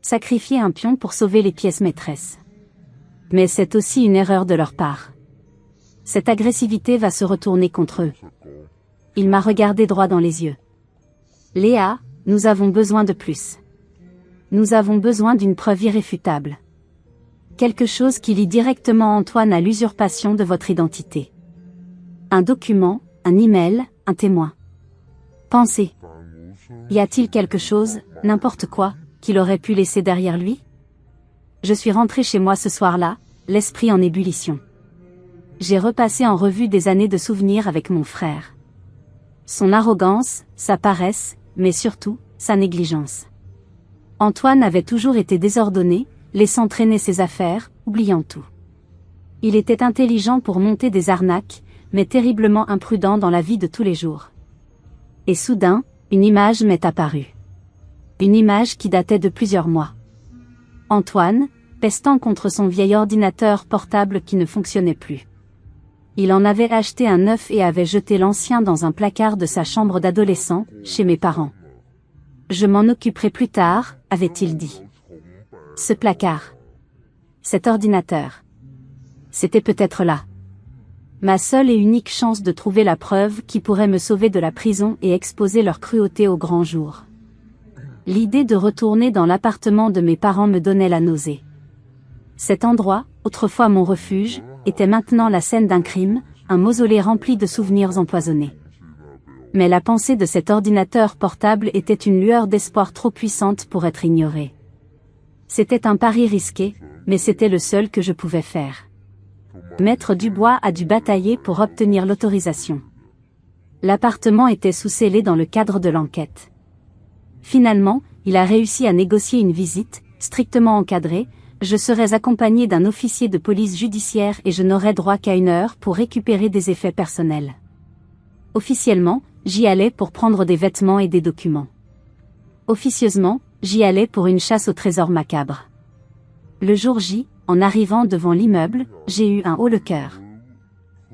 Sacrifier un pion pour sauver les pièces maîtresses. Mais c'est aussi une erreur de leur part. Cette agressivité va se retourner contre eux. Il m'a regardé droit dans les yeux. Léa, nous avons besoin de plus. Nous avons besoin d'une preuve irréfutable. Quelque chose qui lie directement Antoine à l'usurpation de votre identité. Un document, un email, un témoin. Pensez. Y a-t-il quelque chose, n'importe quoi, qu'il aurait pu laisser derrière lui? Je suis rentré chez moi ce soir-là, l'esprit en ébullition. J'ai repassé en revue des années de souvenirs avec mon frère. Son arrogance, sa paresse, mais surtout, sa négligence. Antoine avait toujours été désordonné, laissant traîner ses affaires, oubliant tout. Il était intelligent pour monter des arnaques, mais terriblement imprudent dans la vie de tous les jours. Et soudain, une image m'est apparue. Une image qui datait de plusieurs mois. Antoine, pestant contre son vieil ordinateur portable qui ne fonctionnait plus. Il en avait acheté un neuf et avait jeté l'ancien dans un placard de sa chambre d'adolescent, chez mes parents. Je m'en occuperai plus tard, avait-il dit. Ce placard. Cet ordinateur. C'était peut-être là. Ma seule et unique chance de trouver la preuve qui pourrait me sauver de la prison et exposer leur cruauté au grand jour. L'idée de retourner dans l'appartement de mes parents me donnait la nausée. Cet endroit, autrefois mon refuge, était maintenant la scène d'un crime, un mausolée rempli de souvenirs empoisonnés. Mais la pensée de cet ordinateur portable était une lueur d'espoir trop puissante pour être ignorée. C'était un pari risqué, mais c'était le seul que je pouvais faire. Maître Dubois a dû batailler pour obtenir l'autorisation. L'appartement était sous scellé dans le cadre de l'enquête. Finalement, il a réussi à négocier une visite, strictement encadrée. Je serais accompagné d'un officier de police judiciaire et je n'aurais droit qu'à 1 heure pour récupérer des effets personnels. Officiellement, j'y allais pour prendre des vêtements et des documents. Officieusement, j'y allais pour une chasse au trésor macabre. Le jour J, en arrivant devant l'immeuble, j'ai eu un haut-le-cœur.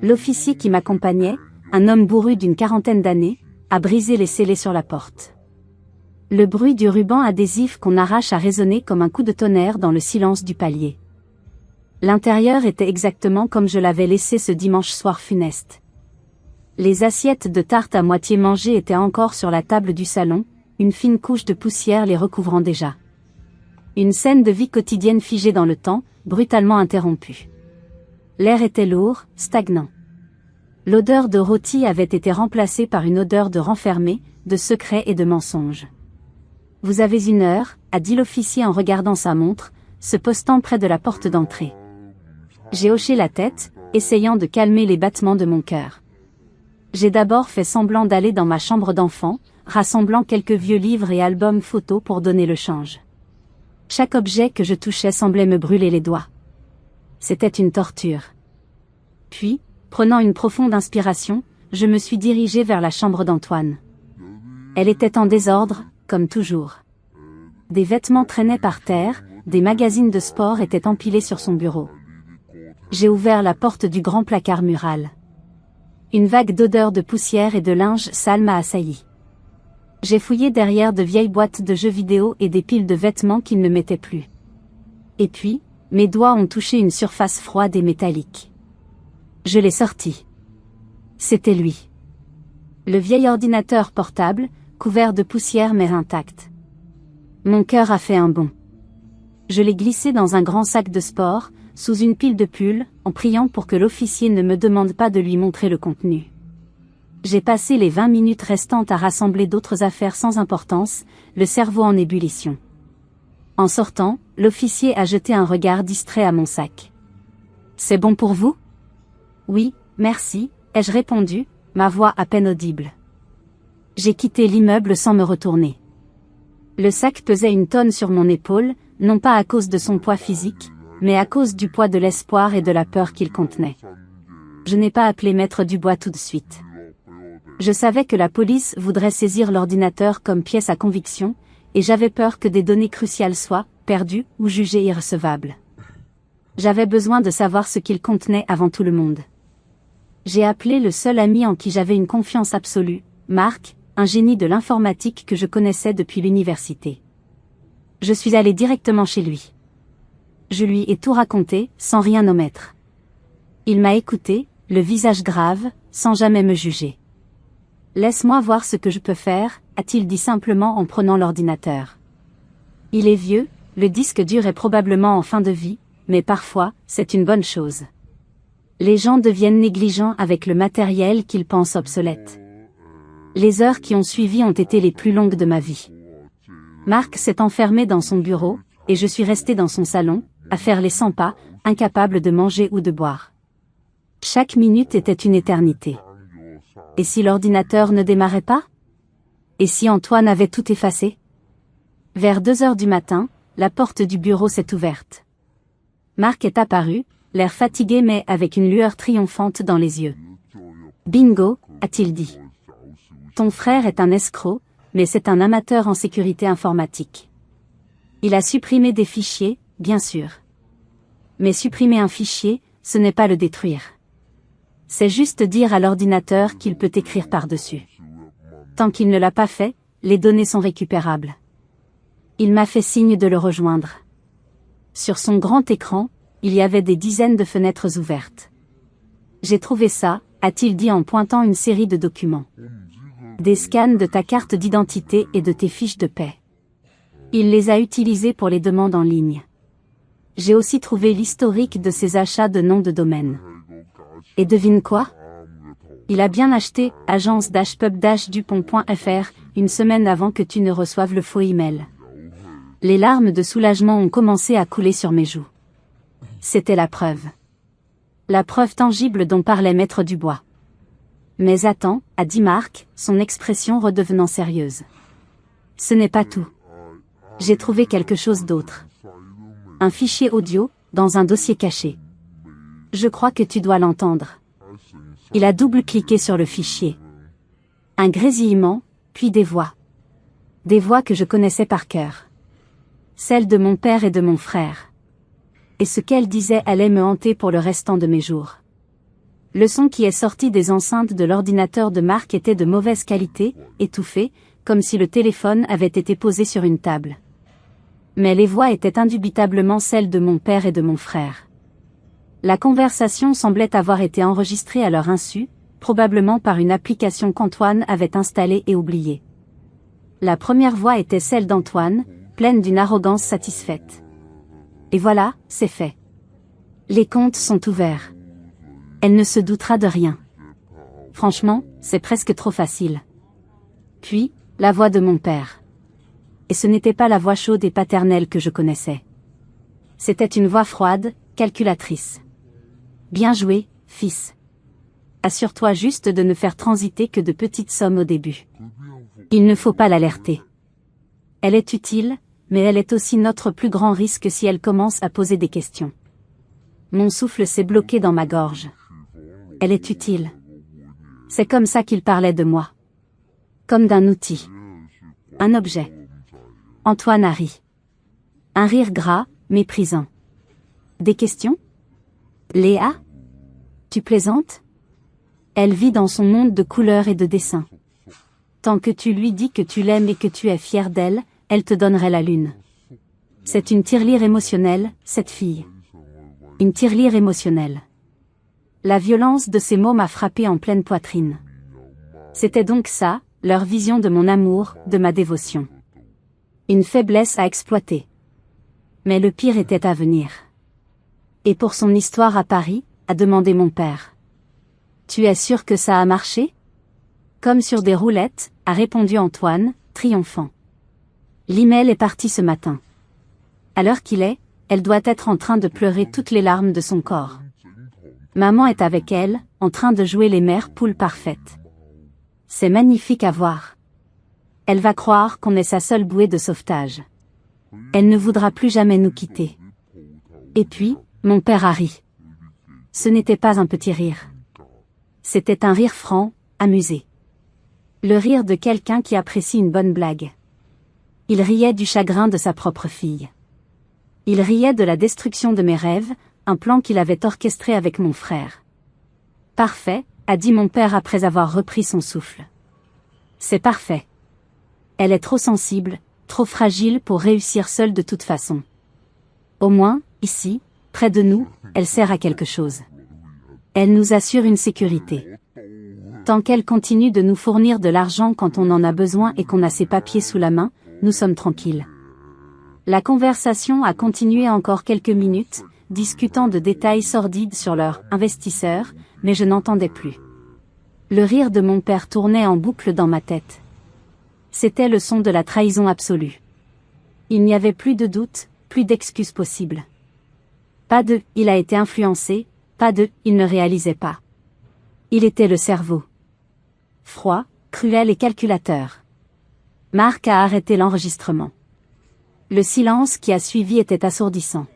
L'officier qui m'accompagnait, un homme bourru d'une 40aine d'années, a brisé les scellés sur la porte. Le bruit du ruban adhésif qu'on arrache a résonné comme un coup de tonnerre dans le silence du palier. L'intérieur était exactement comme je l'avais laissé ce dimanche soir funeste. Les assiettes de tarte à moitié mangées étaient encore sur la table du salon, une fine couche de poussière les recouvrant déjà. Une scène de vie quotidienne figée dans le temps, brutalement interrompue. L'air était lourd, stagnant. L'odeur de rôti avait été remplacée par une odeur de renfermé, de secret et de mensonge. « Vous avez 1 heure, a dit l'officier en regardant sa montre, se postant près de la porte d'entrée. J'ai hoché la tête, essayant de calmer les battements de mon cœur. J'ai d'abord fait semblant d'aller dans ma chambre d'enfant, rassemblant quelques vieux livres et albums photos pour donner le change. Chaque objet que je touchais semblait me brûler les doigts. C'était une torture. Puis, prenant une profonde inspiration, je me suis dirigé vers la chambre d'Antoine. Elle était en désordre, comme toujours. Des vêtements traînaient par terre, des magazines de sport étaient empilés sur son bureau. J'ai ouvert la porte du grand placard mural. Une vague d'odeur de poussière et de linge sale m'a assailli. J'ai fouillé derrière de vieilles boîtes de jeux vidéo et des piles de vêtements qu'il ne mettait plus. Et puis, mes doigts ont touché une surface froide et métallique. Je l'ai sorti. C'était lui. Le vieil ordinateur portable, couvert de poussière mais intact. Mon cœur a fait un bond. Je l'ai glissé dans un grand sac de sport, sous une pile de pulls, en priant pour que l'officier ne me demande pas de lui montrer le contenu. J'ai passé les 20 minutes restantes à rassembler d'autres affaires sans importance, le cerveau en ébullition. En sortant, l'officier a jeté un regard distrait à mon sac. « C'est bon pour vous ? » ?»« Oui, merci, » ai-je répondu, ma voix à peine audible. J'ai quitté l'immeuble sans me retourner. Le sac pesait 1 tonne sur mon épaule, non pas à cause de son poids physique, mais à cause du poids de l'espoir et de la peur qu'il contenait. Je n'ai pas appelé Maître Dubois tout de suite. Je savais que la police voudrait saisir l'ordinateur comme pièce à conviction, et j'avais peur que des données cruciales soient perdues ou jugées irrecevables. J'avais besoin de savoir ce qu'il contenait avant tout le monde. J'ai appelé le seul ami en qui j'avais une confiance absolue, Marc, un génie de l'informatique que je connaissais depuis l'université. Je suis allé directement chez lui. Je lui ai tout raconté, sans rien omettre. Il m'a écouté, le visage grave, sans jamais me juger. « Laisse-moi voir ce que je peux faire », a-t-il dit simplement en prenant l'ordinateur. Il est vieux, le disque dur est probablement en fin de vie, mais parfois, c'est une bonne chose. Les gens deviennent négligents avec le matériel qu'ils pensent obsolète. Les heures qui ont suivi ont été les plus longues de ma vie. Marc s'est enfermé dans son bureau, et je suis resté dans son salon, à faire les 100 pas, incapable de manger ou de boire. Chaque minute était une éternité. Et si l'ordinateur ne démarrait pas? Et si Antoine avait tout effacé? Vers 2 heures du matin, la porte du bureau s'est ouverte. Marc est apparu, l'air fatigué mais avec une lueur triomphante dans les yeux. « Bingo », a-t-il dit. « Ton frère est un escroc, mais c'est un amateur en sécurité informatique. Il a supprimé des fichiers, bien sûr. Mais supprimer un fichier, ce n'est pas le détruire. C'est juste dire à l'ordinateur qu'il peut écrire par-dessus. Tant qu'il ne l'a pas fait, les données sont récupérables. Il m'a fait signe de le rejoindre. Sur son grand écran, il y avait des dizaines de fenêtres ouvertes. J'ai trouvé ça, a-t-il dit en pointant une série de documents. Des scans de ta carte d'identité et de tes fiches de paie. Il les a utilisés pour les demandes en ligne. J'ai aussi trouvé l'historique de ses achats de noms de domaine. Et devine quoi? Il a bien acheté agence-pub-dupont.fr une semaine avant que tu ne reçoives le faux email. Les larmes de soulagement ont commencé à couler sur mes joues. C'était la preuve. La preuve tangible dont parlait Maître Dubois. Mais attends, a dit Marc, son expression redevenant sérieuse. Ce n'est pas tout. J'ai trouvé quelque chose d'autre. Un fichier audio, dans un dossier caché. Je crois que tu dois l'entendre. Il a double-cliqué sur le fichier. Un grésillement, puis des voix. Des voix que je connaissais par cœur. Celles de mon père et de mon frère. Et ce qu'elles disaient allait me hanter pour le restant de mes jours. Le son qui est sorti des enceintes de l'ordinateur de Marc était de mauvaise qualité, étouffé, comme si le téléphone avait été posé sur une table. Mais les voix étaient indubitablement celles de mon père et de mon frère. La conversation semblait avoir été enregistrée à leur insu, probablement par une application qu'Antoine avait installée et oubliée. La première voix était celle d'Antoine, pleine d'une arrogance satisfaite. Et voilà, c'est fait. Les comptes sont ouverts. Elle ne se doutera de rien. Franchement, c'est presque trop facile. Puis, la voix de mon père. Et ce n'était pas la voix chaude et paternelle que je connaissais. C'était une voix froide, calculatrice. Bien joué, fils. Assure-toi juste de ne faire transiter que de petites sommes au début. Il ne faut pas l'alerter. Elle est utile, mais elle est aussi notre plus grand risque si elle commence à poser des questions. Mon souffle s'est bloqué dans ma gorge. Elle est utile. C'est comme ça qu'il parlait de moi. Comme d'un outil. Un objet. Antoine a ri. Un rire gras, méprisant. Des questions? Léa? Tu plaisantes? Elle vit dans son monde de couleurs et de dessins. Tant que tu lui dis que tu l'aimes et que tu es fier d'elle, elle te donnerait la lune. C'est une tirelire émotionnelle, cette fille. Une tirelire émotionnelle. La violence de ces mots m'a frappé en pleine poitrine. C'était donc ça, leur vision de mon amour, de ma dévotion. Une faiblesse à exploiter. Mais le pire était à venir. Et pour son histoire à Paris, a demandé mon père. Tu es sûr que ça a marché? Comme sur des roulettes, a répondu Antoine, triomphant. L'email est parti ce matin. À l'heure qu'il est, elle doit être en train de pleurer toutes les larmes de son corps. Maman est avec elle, en train de jouer les mères poules parfaites. C'est magnifique à voir. Elle va croire qu'on est sa seule bouée de sauvetage. Elle ne voudra plus jamais nous quitter. Et puis, mon père a ri. Ce n'était pas un petit rire. C'était un rire franc, amusé. Le rire de quelqu'un qui apprécie une bonne blague. Il riait du chagrin de sa propre fille. Il riait de la destruction de mes rêves, un plan qu'il avait orchestré avec mon frère. Parfait, a dit mon père après avoir repris son souffle. C'est parfait. Elle est trop sensible, trop fragile pour réussir seule de toute façon. Au moins, ici, près de nous, elle sert à quelque chose. Elle nous assure une sécurité. Tant qu'elle continue de nous fournir de l'argent quand on en a besoin et qu'on a ses papiers sous la main, nous sommes tranquilles. La conversation a continué encore quelques minutes, discutant de détails sordides sur leur investisseur, mais je n'entendais plus. Le rire de mon père tournait en boucle dans ma tête. C'était le son de la trahison absolue. Il n'y avait plus de doute, plus d'excuses possibles. Pas de « il a été influencé », pas de « il ne réalisait pas ». Il était le cerveau. Froid, cruel et calculateur. Marc a arrêté l'enregistrement. Le silence qui a suivi était assourdissant.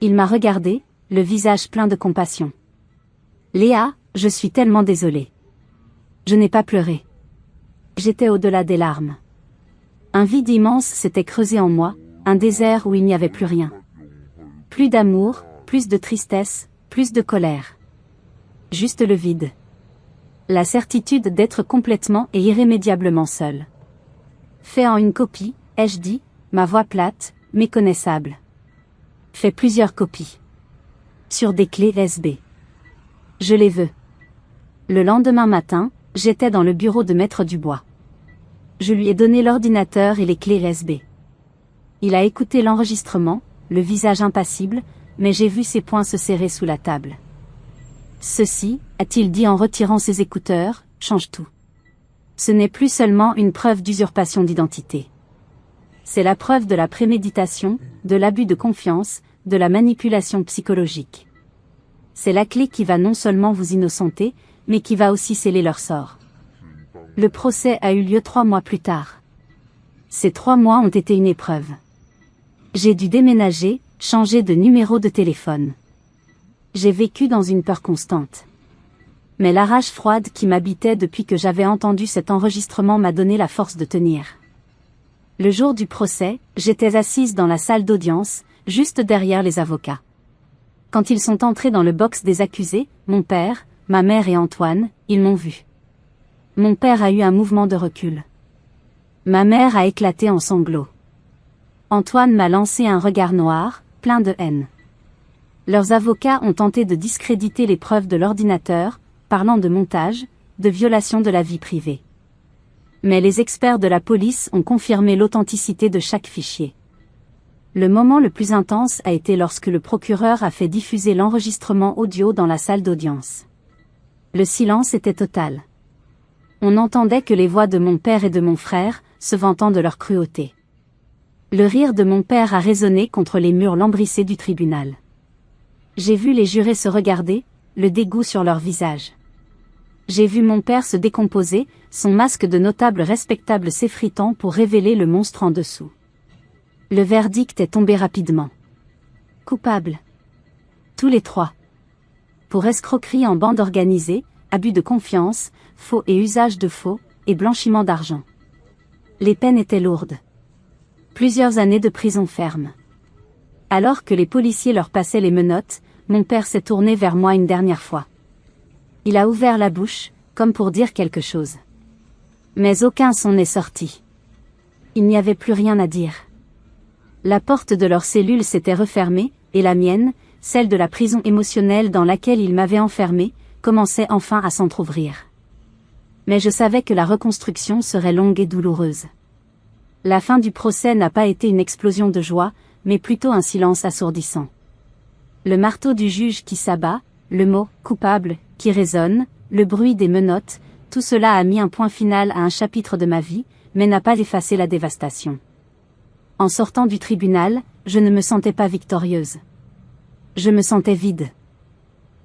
Il m'a regardé, le visage plein de compassion. « Léa, je suis tellement désolée. Je n'ai pas pleuré. J'étais au-delà des larmes. Un vide immense s'était creusé en moi, un désert où il n'y avait plus rien. Plus d'amour, plus de tristesse, plus de colère. Juste le vide. La certitude d'être complètement et irrémédiablement seul. Fait en une copie, ai-je dit, ma voix plate, méconnaissable. Fait plusieurs copies. Sur des clés USB. Je les veux. Le lendemain matin, j'étais dans le bureau de Maître Dubois. Je lui ai donné l'ordinateur et les clés USB. Il a écouté l'enregistrement, le visage impassible, mais j'ai vu ses poings se serrer sous la table. Ceci, a-t-il dit en retirant ses écouteurs, change tout. Ce n'est plus seulement une preuve d'usurpation d'identité. C'est la preuve de la préméditation, de l'abus de confiance, de la manipulation psychologique. C'est la clé qui va non seulement vous innocenter, mais qui va aussi sceller leur sort. Le procès a eu lieu 3 mois plus tard. Ces 3 mois ont été une épreuve. J'ai dû déménager, changer de numéro de téléphone. J'ai vécu dans une peur constante. Mais la rage froide qui m'habitait depuis que j'avais entendu cet enregistrement m'a donné la force de tenir. Le jour du procès, j'étais assise dans la salle d'audience, juste derrière les avocats. Quand ils sont entrés dans le box des accusés, mon père, ma mère et Antoine, ils m'ont vu. Mon père a eu un mouvement de recul. Ma mère a éclaté en sanglots. Antoine m'a lancé un regard noir, plein de haine. Leurs avocats ont tenté de discréditer les preuves de l'ordinateur, parlant de montage, de violation de la vie privée. Mais les experts de la police ont confirmé l'authenticité de chaque fichier. Le moment le plus intense a été lorsque le procureur a fait diffuser l'enregistrement audio dans la salle d'audience. Le silence était total. On n'entendait que les voix de mon père et de mon frère, se vantant de leur cruauté. Le rire de mon père a résonné contre les murs lambrissés du tribunal. J'ai vu les jurés se regarder, le dégoût sur leur visage. J'ai vu mon père se décomposer, son masque de notable respectable s'effritant pour révéler le monstre en dessous. Le verdict est tombé rapidement. Coupables. Tous les 3. Pour escroquerie en bande organisée, abus de confiance, faux et usage de faux, et blanchiment d'argent. Les peines étaient lourdes. Plusieurs années de prison ferme. Alors que les policiers leur passaient les menottes, mon père s'est tourné vers moi une dernière fois. Il a ouvert la bouche, comme pour dire quelque chose. Mais aucun son n'est sorti. Il n'y avait plus rien à dire. La porte de leur cellule s'était refermée, et la mienne, celle de la prison émotionnelle dans laquelle ils m'avaient enfermée, commençait enfin à s'entr'ouvrir. Mais je savais que la reconstruction serait longue et douloureuse. La fin du procès n'a pas été une explosion de joie, mais plutôt un silence assourdissant. Le marteau du juge qui s'abat, le mot « coupable » qui résonne, le bruit des menottes, tout cela a mis un point final à un chapitre de ma vie, mais n'a pas effacé la dévastation. En sortant du tribunal, je ne me sentais pas victorieuse. Je me sentais vide.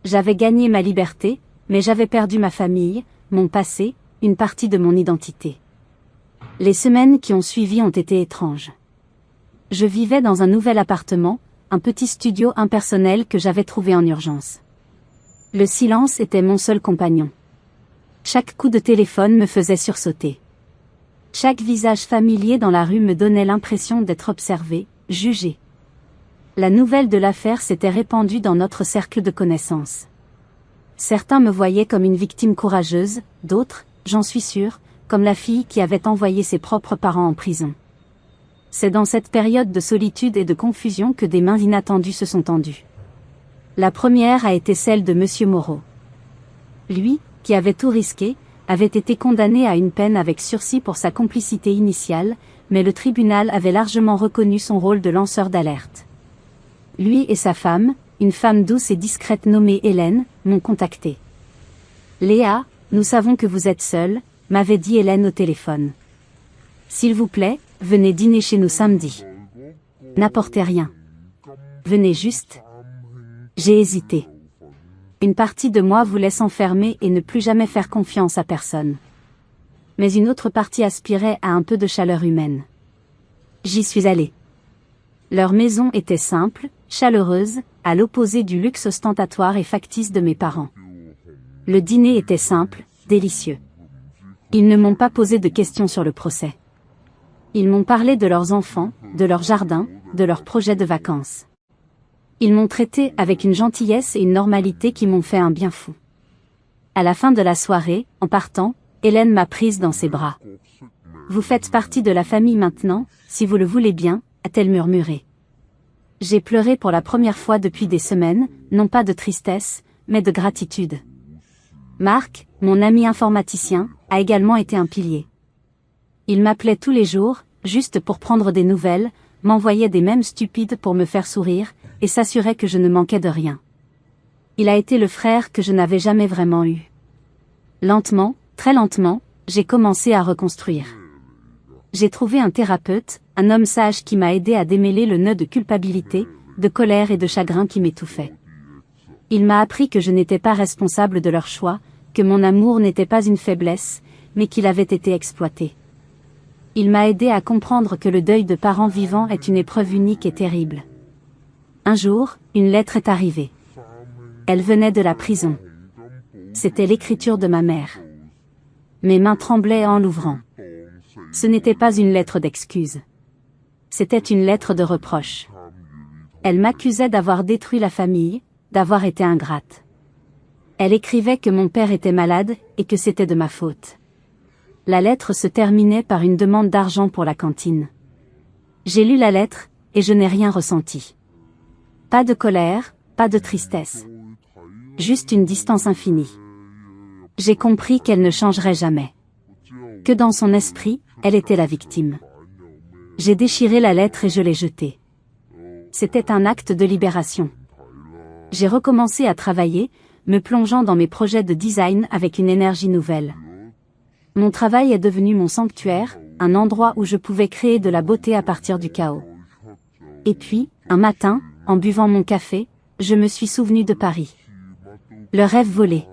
J'avais gagné ma liberté, mais j'avais perdu ma famille, mon passé, une partie de mon identité. Les semaines qui ont suivi ont été étranges. Je vivais dans un nouvel appartement, un petit studio impersonnel que j'avais trouvé en urgence. Le silence était mon seul compagnon. Chaque coup de téléphone me faisait sursauter. Chaque visage familier dans la rue me donnait l'impression d'être observé, jugé. La nouvelle de l'affaire s'était répandue dans notre cercle de connaissances. Certains me voyaient comme une victime courageuse, d'autres, j'en suis sûre, comme la fille qui avait envoyé ses propres parents en prison. C'est dans cette période de solitude et de confusion que des mains inattendues se sont tendues. La première a été celle de Monsieur Moreau. Lui, qui avait tout risqué, avait été condamné à une peine avec sursis pour sa complicité initiale, mais le tribunal avait largement reconnu son rôle de lanceur d'alerte. Lui et sa femme, une femme douce et discrète nommée Hélène, m'ont contacté. « Léa, nous savons que vous êtes seule », m'avait dit Hélène au téléphone. « S'il vous plaît, venez dîner chez nous samedi. N'apportez rien. Venez juste. » J'ai hésité. Une partie de moi voulait s'enfermer et ne plus jamais faire confiance à personne. Mais une autre partie aspirait à un peu de chaleur humaine. J'y suis allée. Leur maison était simple, chaleureuse, à l'opposé du luxe ostentatoire et factice de mes parents. Le dîner était simple, délicieux. Ils ne m'ont pas posé de questions sur le procès. Ils m'ont parlé de leurs enfants, de leur jardin, de leurs projets de vacances. Ils m'ont traité avec une gentillesse et une normalité qui m'ont fait un bien fou. À la fin de la soirée, en partant, Hélène m'a prise dans ses bras. « Vous faites partie de la famille maintenant, si vous le voulez bien », a-t-elle murmuré. J'ai pleuré pour la première fois depuis des semaines, non pas de tristesse, mais de gratitude. Marc, mon ami informaticien, a également été un pilier. Il m'appelait tous les jours, juste pour prendre des nouvelles, m'envoyait des mèmes stupides pour me faire sourire, et s'assurait que je ne manquais de rien. Il a été le frère que je n'avais jamais vraiment eu. Lentement, très lentement, j'ai commencé à reconstruire. J'ai trouvé un thérapeute, un homme sage qui m'a aidé à démêler le nœud de culpabilité, de colère et de chagrin qui m'étouffait. Il m'a appris que je n'étais pas responsable de leur choix, que mon amour n'était pas une faiblesse, mais qu'il avait été exploité. Il m'a aidé à comprendre que le deuil de parents vivants est une épreuve unique et terrible. Un jour, une lettre est arrivée. Elle venait de la prison. C'était l'écriture de ma mère. Mes mains tremblaient en l'ouvrant. Ce n'était pas une lettre d'excuse. C'était une lettre de reproche. Elle m'accusait d'avoir détruit la famille, d'avoir été ingrate. Elle écrivait que mon père était malade et que c'était de ma faute. La lettre se terminait par une demande d'argent pour la cantine. J'ai lu la lettre, et je n'ai rien ressenti. Pas de colère, pas de tristesse. Juste une distance infinie. J'ai compris qu'elle ne changerait jamais. Que dans son esprit, elle était la victime. J'ai déchiré la lettre et je l'ai jetée. C'était un acte de libération. J'ai recommencé à travailler, me plongeant dans mes projets de design avec une énergie nouvelle. Mon travail est devenu mon sanctuaire, un endroit où je pouvais créer de la beauté à partir du chaos. Et puis, un matin, en buvant mon café, je me suis souvenu de Paris. Le rêve volé.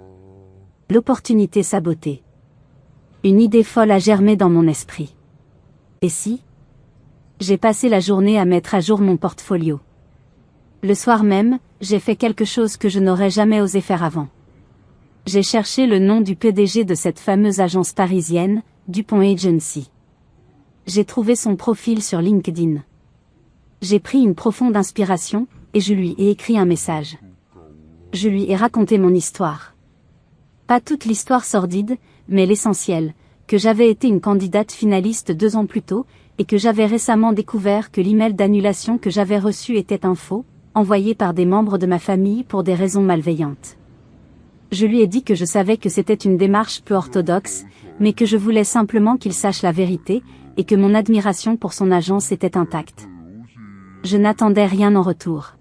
L'opportunité sabotée. Une idée folle a germé dans mon esprit. Et si? J'ai passé la journée à mettre à jour mon portfolio. Le soir même, j'ai fait quelque chose que je n'aurais jamais osé faire avant. J'ai cherché le nom du PDG de cette fameuse agence parisienne, Dupont Agency. J'ai trouvé son profil sur LinkedIn. J'ai pris une profonde inspiration, et je lui ai écrit un message. Je lui ai raconté mon histoire. Pas toute l'histoire sordide, mais l'essentiel, que j'avais été une candidate finaliste 2 ans plus tôt, et que j'avais récemment découvert que l'email d'annulation que j'avais reçu était un faux, envoyé par des membres de ma famille pour des raisons malveillantes. Je lui ai dit que je savais que c'était une démarche peu orthodoxe, mais que je voulais simplement qu'il sache la vérité, et que mon admiration pour son agence était intacte. Je n'attendais rien en retour.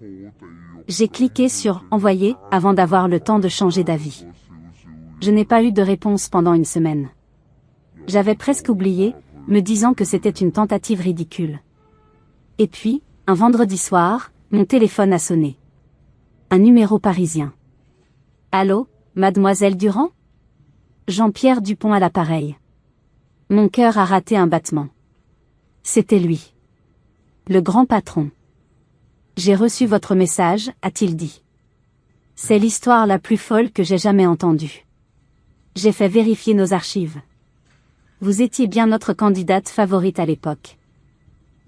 J'ai cliqué sur « Envoyer » avant d'avoir le temps de changer d'avis. Je n'ai pas eu de réponse pendant une semaine. J'avais presque oublié, me disant que c'était une tentative ridicule. Et puis, un vendredi soir, mon téléphone a sonné. Un numéro parisien. Allô, mademoiselle Durand? Jean-Pierre Dupont à l'appareil. Mon cœur a raté un battement. C'était lui. Le grand patron. J'ai reçu votre message, a-t-il dit. C'est l'histoire la plus folle que j'ai jamais entendue. J'ai fait vérifier nos archives. Vous étiez bien notre candidate favorite à l'époque.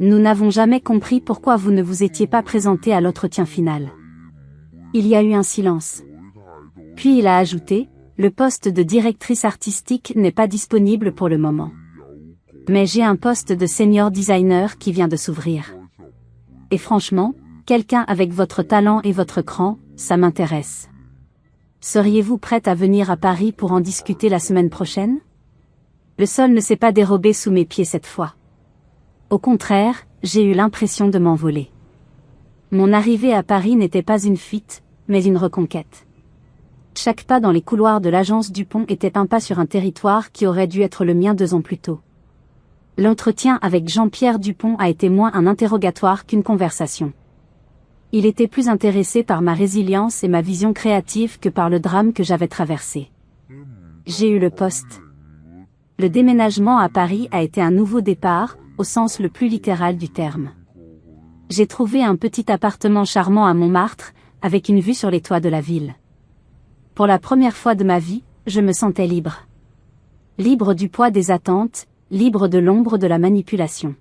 Nous n'avons jamais compris pourquoi vous ne vous étiez pas présenté à l'entretien final. Il y a eu un silence. Puis il a ajouté, le poste de directrice artistique n'est pas disponible pour le moment. Mais j'ai un poste de senior designer qui vient de s'ouvrir. Et franchement, quelqu'un avec votre talent et votre cran, ça m'intéresse. Seriez-vous prête à venir à Paris pour en discuter la semaine prochaine? Le sol ne s'est pas dérobé sous mes pieds cette fois. Au contraire, j'ai eu l'impression de m'envoler. Mon arrivée à Paris n'était pas une fuite, mais une reconquête. Chaque pas dans les couloirs de l'agence Dupont était un pas sur un territoire qui aurait dû être le mien 2 ans plus tôt. L'entretien avec Jean-Pierre Dupont a été moins un interrogatoire qu'une conversation. Il était plus intéressé par ma résilience et ma vision créative que par le drame que j'avais traversé. J'ai eu le poste. Le déménagement à Paris a été un nouveau départ, au sens le plus littéral du terme. J'ai trouvé un petit appartement charmant à Montmartre, avec une vue sur les toits de la ville. Pour la première fois de ma vie, je me sentais libre. Libre du poids des attentes, libre de l'ombre de la manipulation.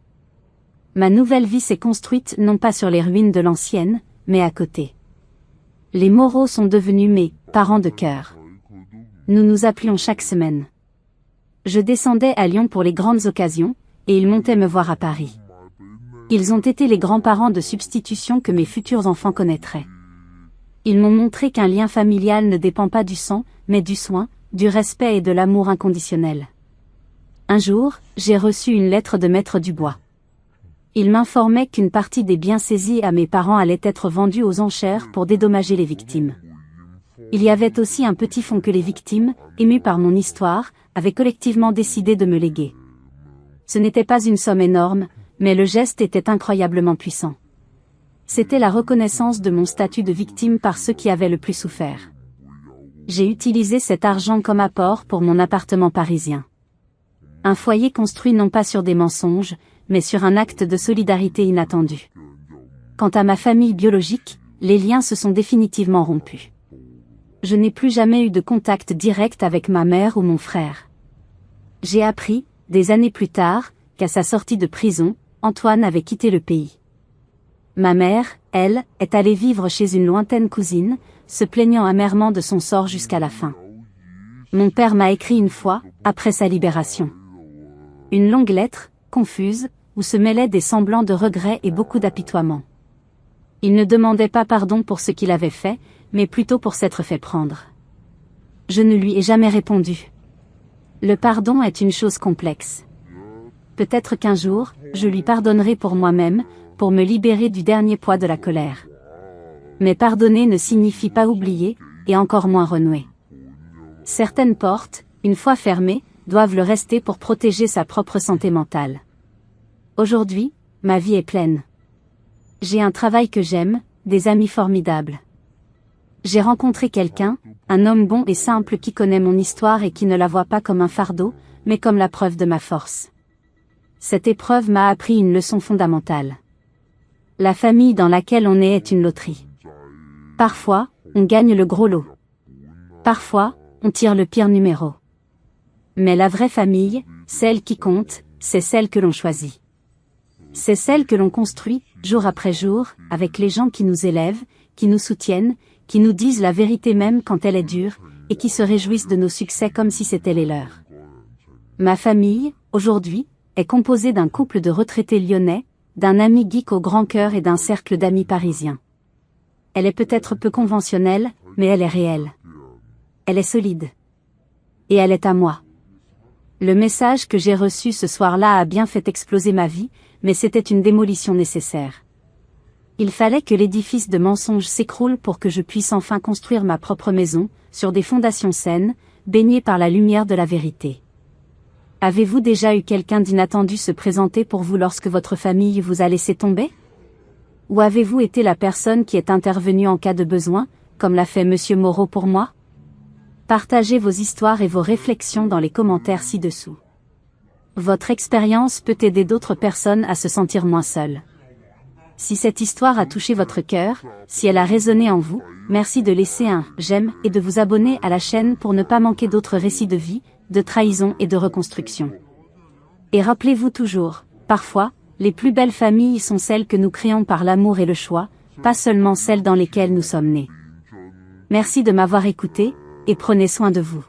Ma nouvelle vie s'est construite non pas sur les ruines de l'ancienne, mais à côté. Les Moreau sont devenus mes parents de cœur. Nous nous appelions chaque semaine. Je descendais à Lyon pour les grandes occasions, et ils montaient me voir à Paris. Ils ont été les grands-parents de substitution que mes futurs enfants connaîtraient. Ils m'ont montré qu'un lien familial ne dépend pas du sang, mais du soin, du respect et de l'amour inconditionnel. Un jour, j'ai reçu une lettre de Maître Dubois. Il m'informait qu'une partie des biens saisis à mes parents allait être vendue aux enchères pour dédommager les victimes. Il y avait aussi un petit fonds que les victimes, émues par mon histoire, avaient collectivement décidé de me léguer. Ce n'était pas une somme énorme, mais le geste était incroyablement puissant. C'était la reconnaissance de mon statut de victime par ceux qui avaient le plus souffert. J'ai utilisé cet argent comme apport pour mon appartement parisien. Un foyer construit non pas sur des mensonges, mais sur un acte de solidarité inattendu. Quant à ma famille biologique, les liens se sont définitivement rompus. Je n'ai plus jamais eu de contact direct avec ma mère ou mon frère. J'ai appris, des années plus tard, qu'à sa sortie de prison, Antoine avait quitté le pays. Ma mère, elle, est allée vivre chez une lointaine cousine, se plaignant amèrement de son sort jusqu'à la fin. Mon père m'a écrit une fois, après sa libération. Une longue lettre, confuse, où se mêlaient des semblants de regret et beaucoup d'apitoiement. Il ne demandait pas pardon pour ce qu'il avait fait, mais plutôt pour s'être fait prendre. Je ne lui ai jamais répondu. Le pardon est une chose complexe. Peut-être qu'un jour, je lui pardonnerai pour moi-même, pour me libérer du dernier poids de la colère. Mais pardonner ne signifie pas oublier, et encore moins renouer. Certaines portes, une fois fermées, doivent le rester pour protéger sa propre santé mentale. Aujourd'hui, ma vie est pleine. J'ai un travail que j'aime, des amis formidables. J'ai rencontré quelqu'un, un homme bon et simple qui connaît mon histoire et qui ne la voit pas comme un fardeau, mais comme la preuve de ma force. Cette épreuve m'a appris une leçon fondamentale. La famille dans laquelle on est une loterie. Parfois, on gagne le gros lot. Parfois, on tire le pire numéro. Mais la vraie famille, celle qui compte, c'est celle que l'on choisit. C'est celle que l'on construit, jour après jour, avec les gens qui nous élèvent, qui nous soutiennent, qui nous disent la vérité même quand elle est dure, et qui se réjouissent de nos succès comme si c'était les leurs. Ma famille, aujourd'hui, est composée d'un couple de retraités lyonnais, d'un ami geek au grand cœur et d'un cercle d'amis parisiens. Elle est peut-être peu conventionnelle, mais elle est réelle. Elle est solide. Et elle est à moi. Le message que j'ai reçu ce soir-là a bien fait exploser ma vie, mais c'était une démolition nécessaire. Il fallait que l'édifice de mensonges s'écroule pour que je puisse enfin construire ma propre maison, sur des fondations saines, baignées par la lumière de la vérité. Avez-vous déjà eu quelqu'un d'inattendu se présenter pour vous lorsque votre famille vous a laissé tomber? Ou avez-vous été la personne qui est intervenue en cas de besoin, comme l'a fait Monsieur Moreau pour moi? Partagez vos histoires et vos réflexions dans les commentaires ci-dessous. Votre expérience peut aider d'autres personnes à se sentir moins seules. Si cette histoire a touché votre cœur, si elle a résonné en vous, merci de laisser un j'aime et de vous abonner à la chaîne pour ne pas manquer d'autres récits de vie, de trahison et de reconstruction. Et rappelez-vous toujours, parfois, les plus belles familles sont celles que nous créons par l'amour et le choix, pas seulement celles dans lesquelles nous sommes nés. Merci de m'avoir écouté, et prenez soin de vous.